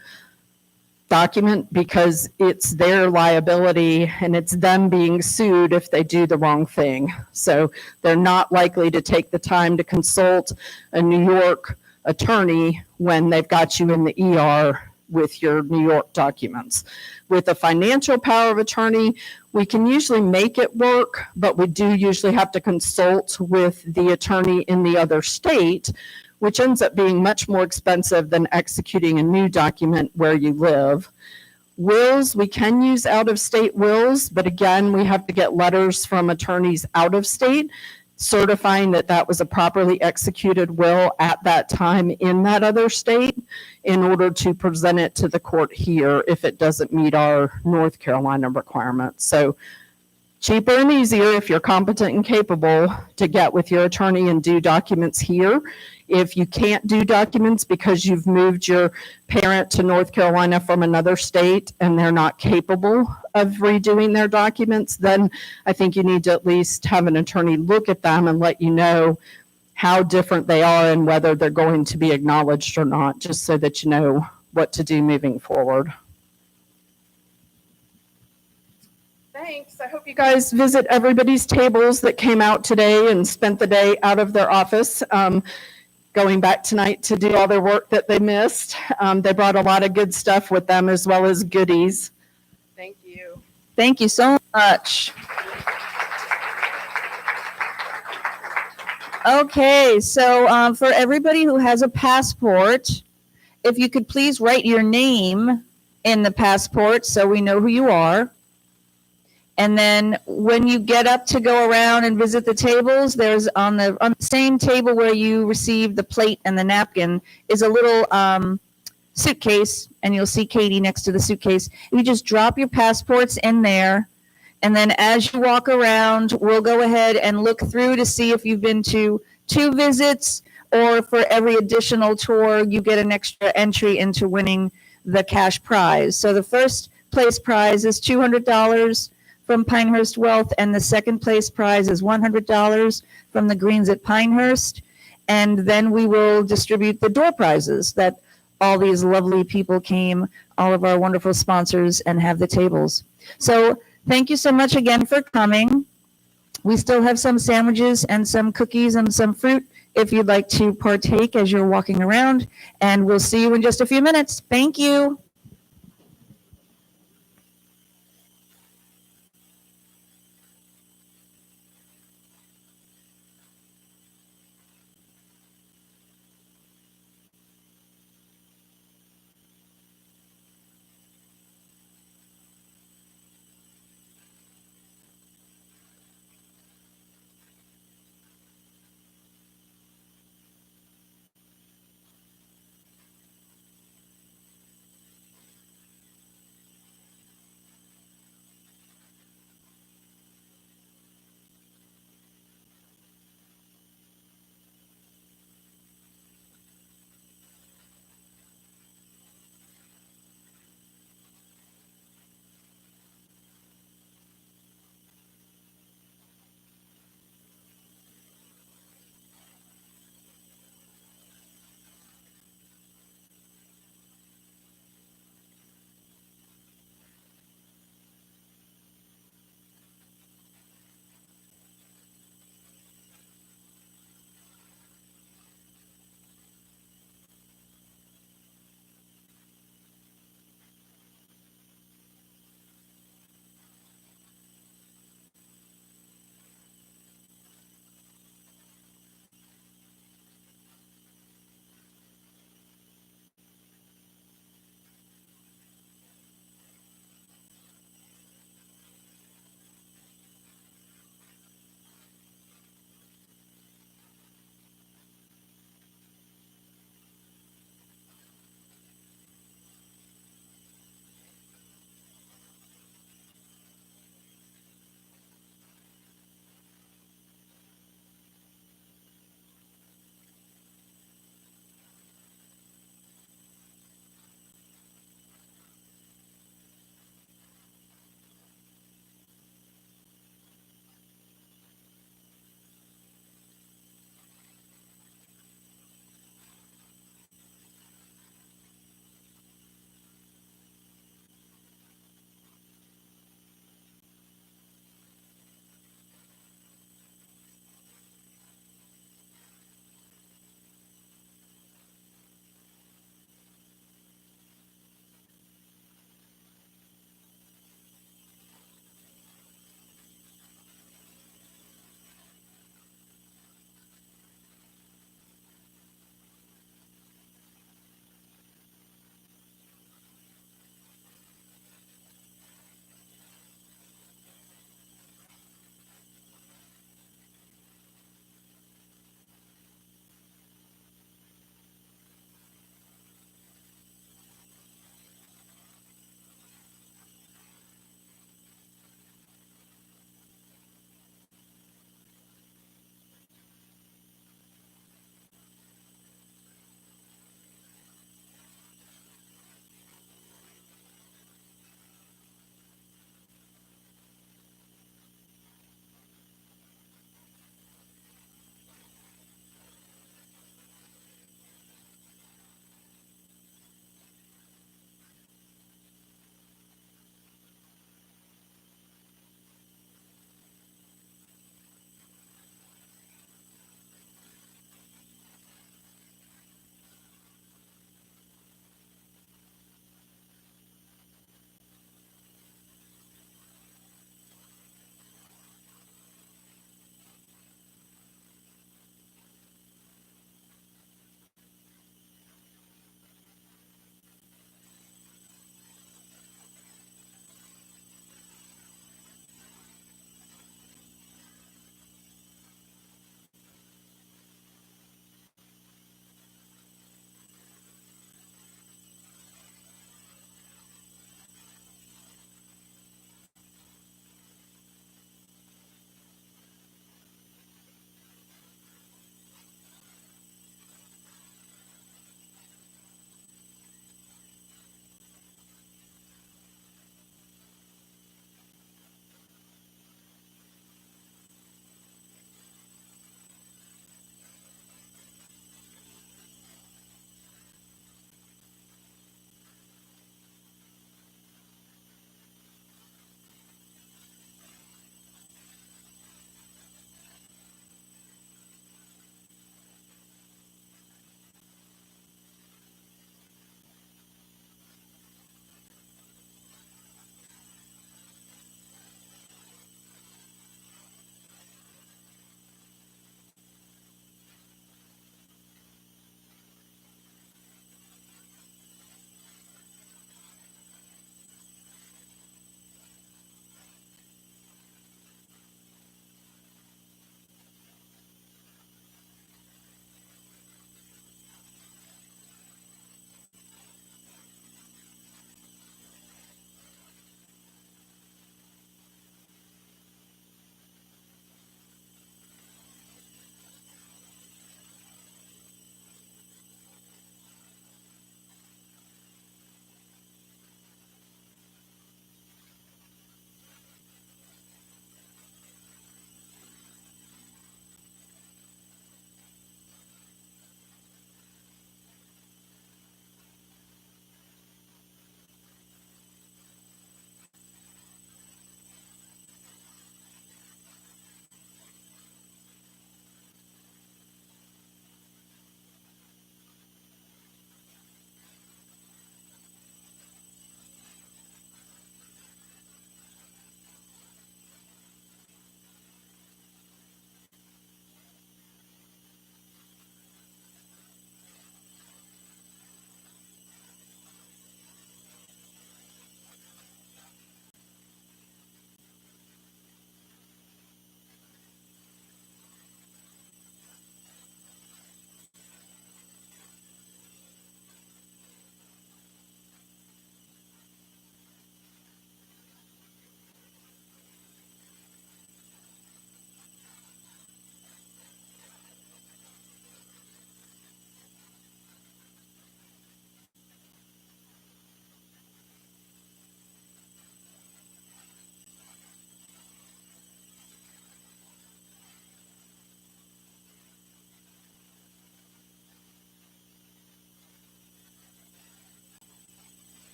document because it's their liability and it's them being sued if they do the wrong thing. So they're not likely to take the time to consult a New York attorney when they've got you in the ER with your New York documents. With a financial power of attorney, we can usually make it work, but we do usually have to consult with the attorney in the other state, which ends up being much more expensive than executing a new document where you live. Wills, we can use out-of-state wills, but again, we have to get letters from attorneys out of state certifying that that was a properly executed will at that time in that other state in order to present it to the court here if it doesn't meet our North Carolina requirements. So cheaper and easier if you're competent and capable to get with your attorney and do documents here. If you can't do documents because you've moved your parent to North Carolina from another state and they're not capable of redoing their documents, then I think you need to at least have an attorney look at them and let you know, how different they are and whether they're going to be acknowledged or not, just so that you know what to do moving forward. Thanks. I hope you guys visit everybody's tables that came out today and spent the day out of their office, going back tonight to do all their work that they missed. They brought a lot of good stuff with them as well as goodies. Thank you. Thank you so much. Okay, so for everybody who has a passport, if you could please write your name in the passport so we know who you are. And then when you get up to go around and visit the tables, there's on the same table where you received the plate and the napkin is a little suitcase, and you'll see Katie next to the suitcase. You just drop your passports in there, and then as you walk around, we'll go ahead and look through to see if you've been to 2 visits, or for every additional tour, you get an extra entry into winning the cash prize. So the first place prize is $200 from Pinehurst Wealth, and the second place prize is $100 from the Greens at Pinehurst. And then we will distribute the door prizes that all these lovely people came, all of our wonderful sponsors, and have the tables. So thank you so much again for coming. We still have some sandwiches and some cookies and some fruit if you'd like to partake as you're walking around. And we'll see you in just a few minutes. Thank you.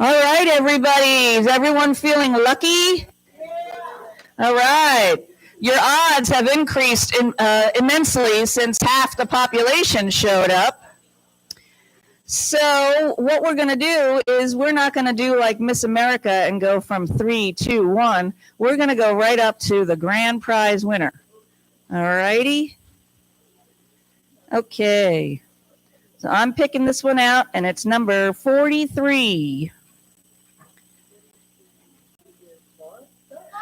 All right, everybody. Is everyone feeling lucky? All right. Your odds have increased immensely since half the population showed up. So what we're going to do is we're not going to do like Miss America and go from 3, 2, 1. We're going to go right up to the grand prize winner. All righty. Okay. So I'm picking this one out, and it's number 43.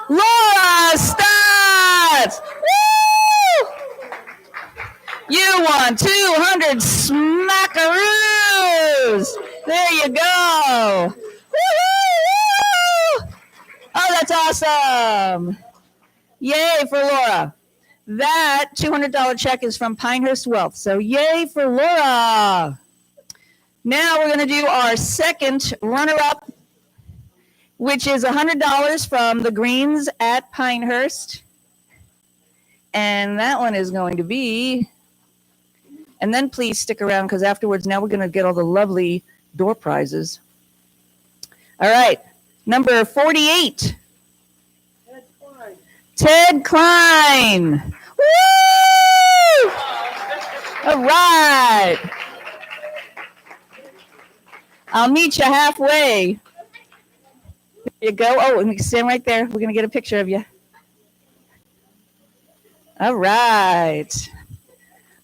Laura Stotts! Woo! You won 200 smackaroos! There you go! Woo-hoo! Oh, that's awesome! Yay for Laura. That $200 check is from Pinehurst Wealth. So yay for Laura. Now we're going to do our second runner-up, which is $100 from the Greens at Pinehurst. And that one is going to be, and then please stick around because afterwards now we're going to get all the lovely door prizes. All right, number 48. Ted Klein. Woo! All right. I'll meet you halfway. There you go. Oh, and you can stand right there. We're going to get a picture of you. All right.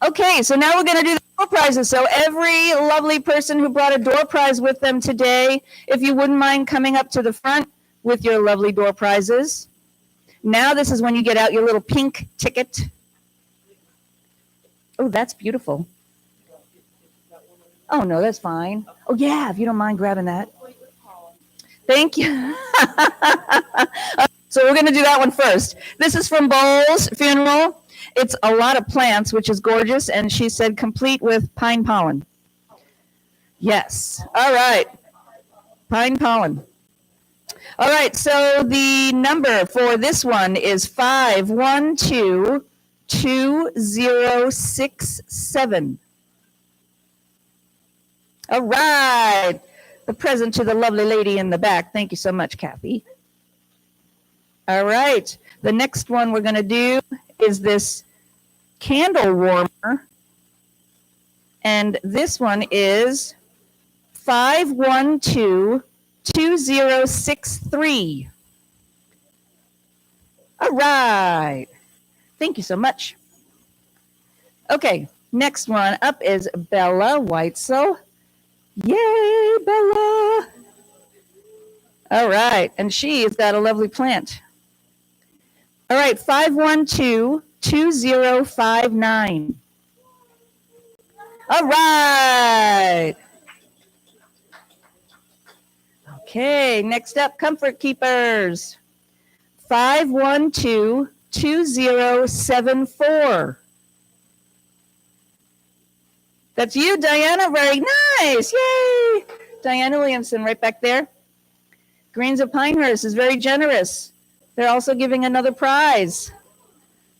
Okay, so now we're going to do the door prizes. So every lovely person who brought a door prize with them today, if you wouldn't mind coming up to the front with your lovely door prizes. Now this is when you get out your little pink ticket. Oh, that's beautiful. Oh, no, that's fine. Oh, yeah, if you don't mind grabbing that. Thank you. So we're going to do that one first. This is from Bowles Funeral. It's a lot of plants, which is gorgeous, and she said complete with pine pollen. Yes. All right. Pine pollen. All right, so the number for this one is 512-2067. All right. The present to the lovely lady in the back. Thank you so much, Kathy. All right. The next one we're going to do is this candle warmer. And this one is 512-2063. All right. Thank you so much. Okay, next one up is Bella Weitzel. Yay, Bella. All right, and she's got a lovely plant. All right, 512-2059. All right. Okay, next up, Comfort Keepers. 512-2074. That's you, Diana. Very nice. Yay. Diana Williamson right back there. Greens of Pinehurst is very generous. They're also giving another prize.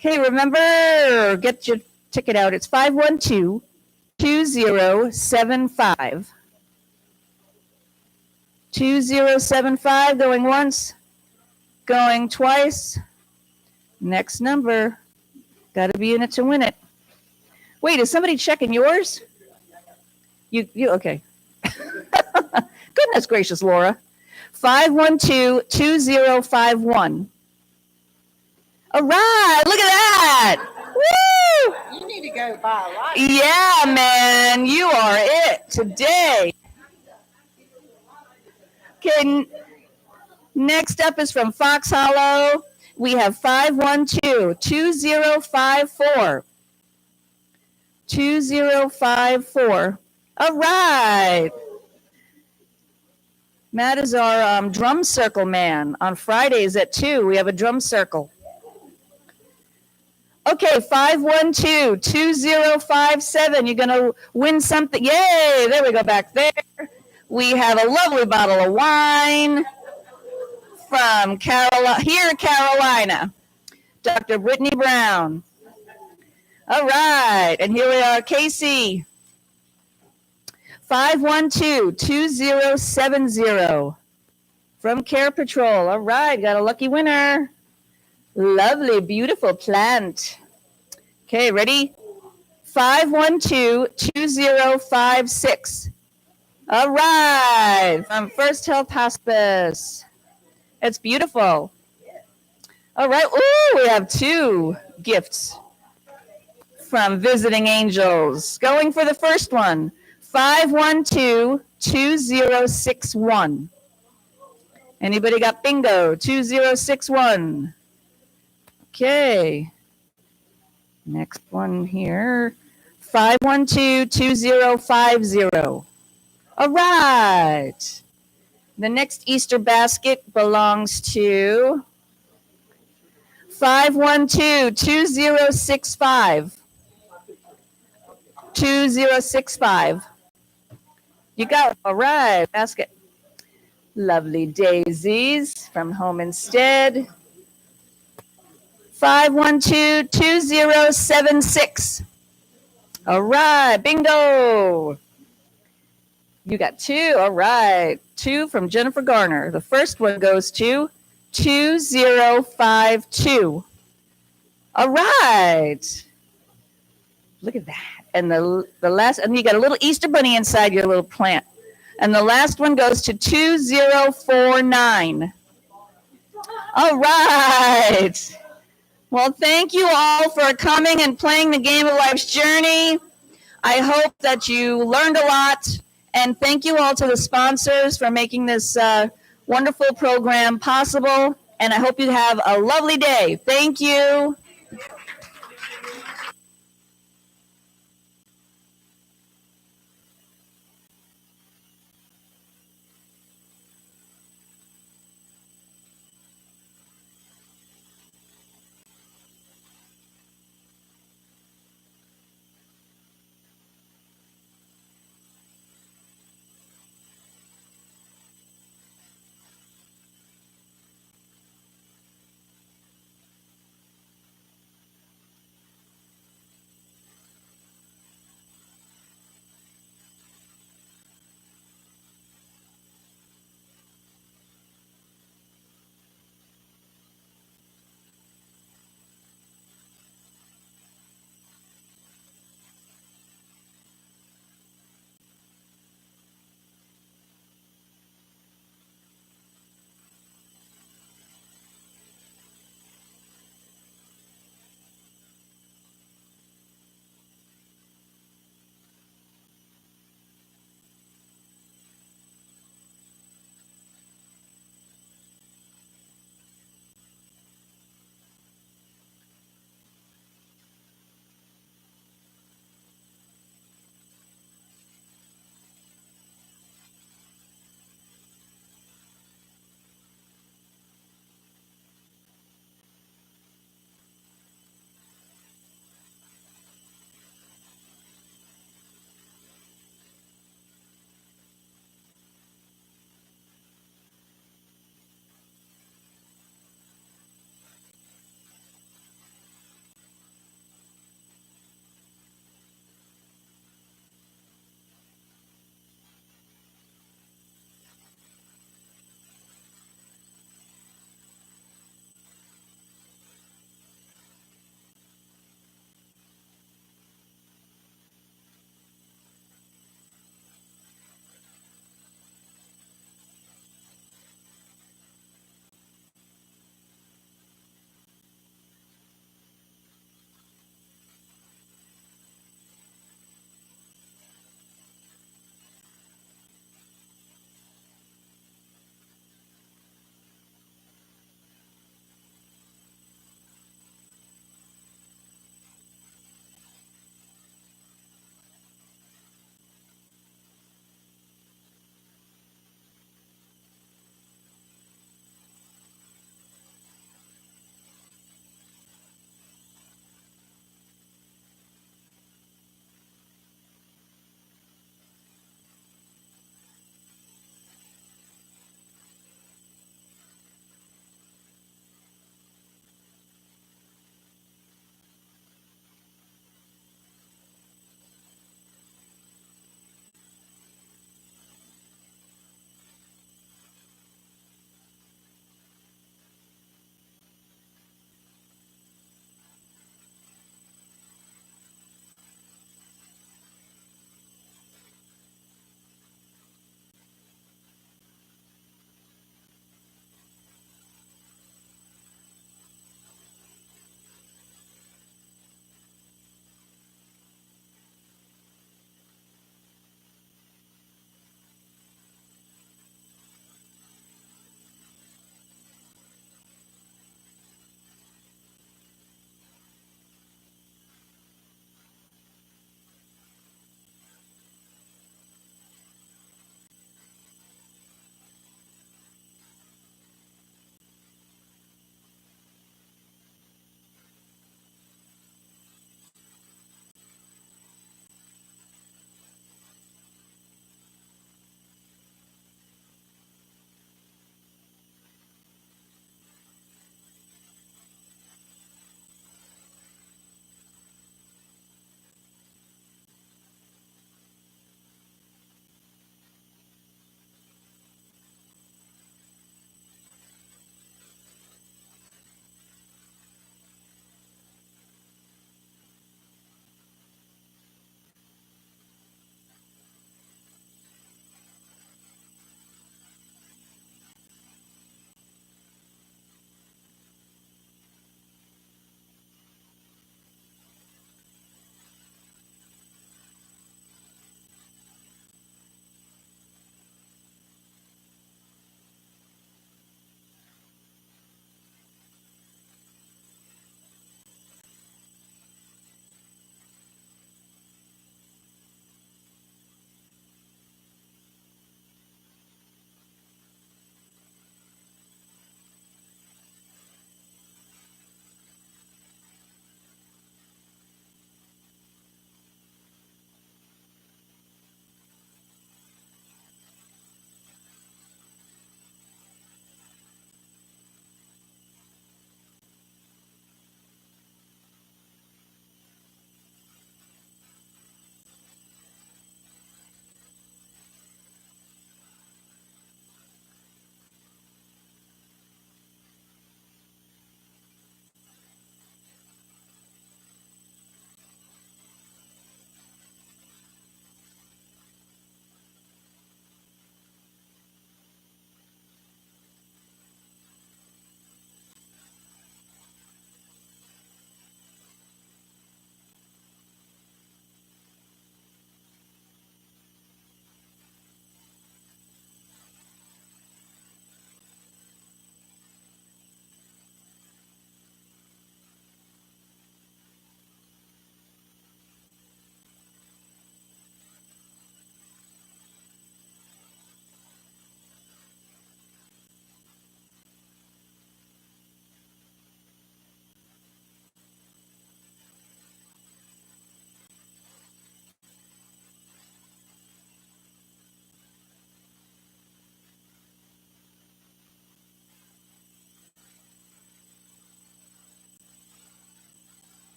Okay, remember, get your ticket out. It's 512-2075. 2075 going once, going twice. Next number. Got to be in it to win it. Wait, is somebody checking yours? You okay. Goodness gracious, Laura. 512-2051. All right, look at that. Woo! You need to go buy a lot. Yeah, man, you are it today. Okay, next up is from Fox Hollow. We have 512-2054. 2054. All right. Matt is our drum circle man. On Fridays at 2, we have a drum circle. Okay, 512-2057. You're going to win something. Yay, there we go back there. We have a lovely bottle of wine from Carolina. Dr. Brittany Brown. All right, and here we are, Casey. 512-2070 from Care Patrol. All right, got a lucky winner. Lovely, beautiful plant. Okay, ready? 512-2056. All right, from First Health Hospice. It's beautiful. All right, ooh, we have 2 gifts from Visiting Angels. Going for the first one, 512-2061. Anybody got bingo? 2061. Okay. Next one here, 512-2050. All right. The next Easter basket belongs to 512-2065. 2065. You got it. All right, basket. Lovely daisies from Home Instead. 512-2076. All right, bingo. You got 2. All right, 2 from Jennifer Garner. The first one goes to 2052. All right. Look at that. And the last, and you got a little Easter bunny inside your little plant. And the last one goes to 2049. All right. Well, thank you all for coming and playing the game of life's journey. I hope that you learned a lot. And thank you all to the sponsors for making this wonderful program possible. And I hope you have a lovely day. Thank you.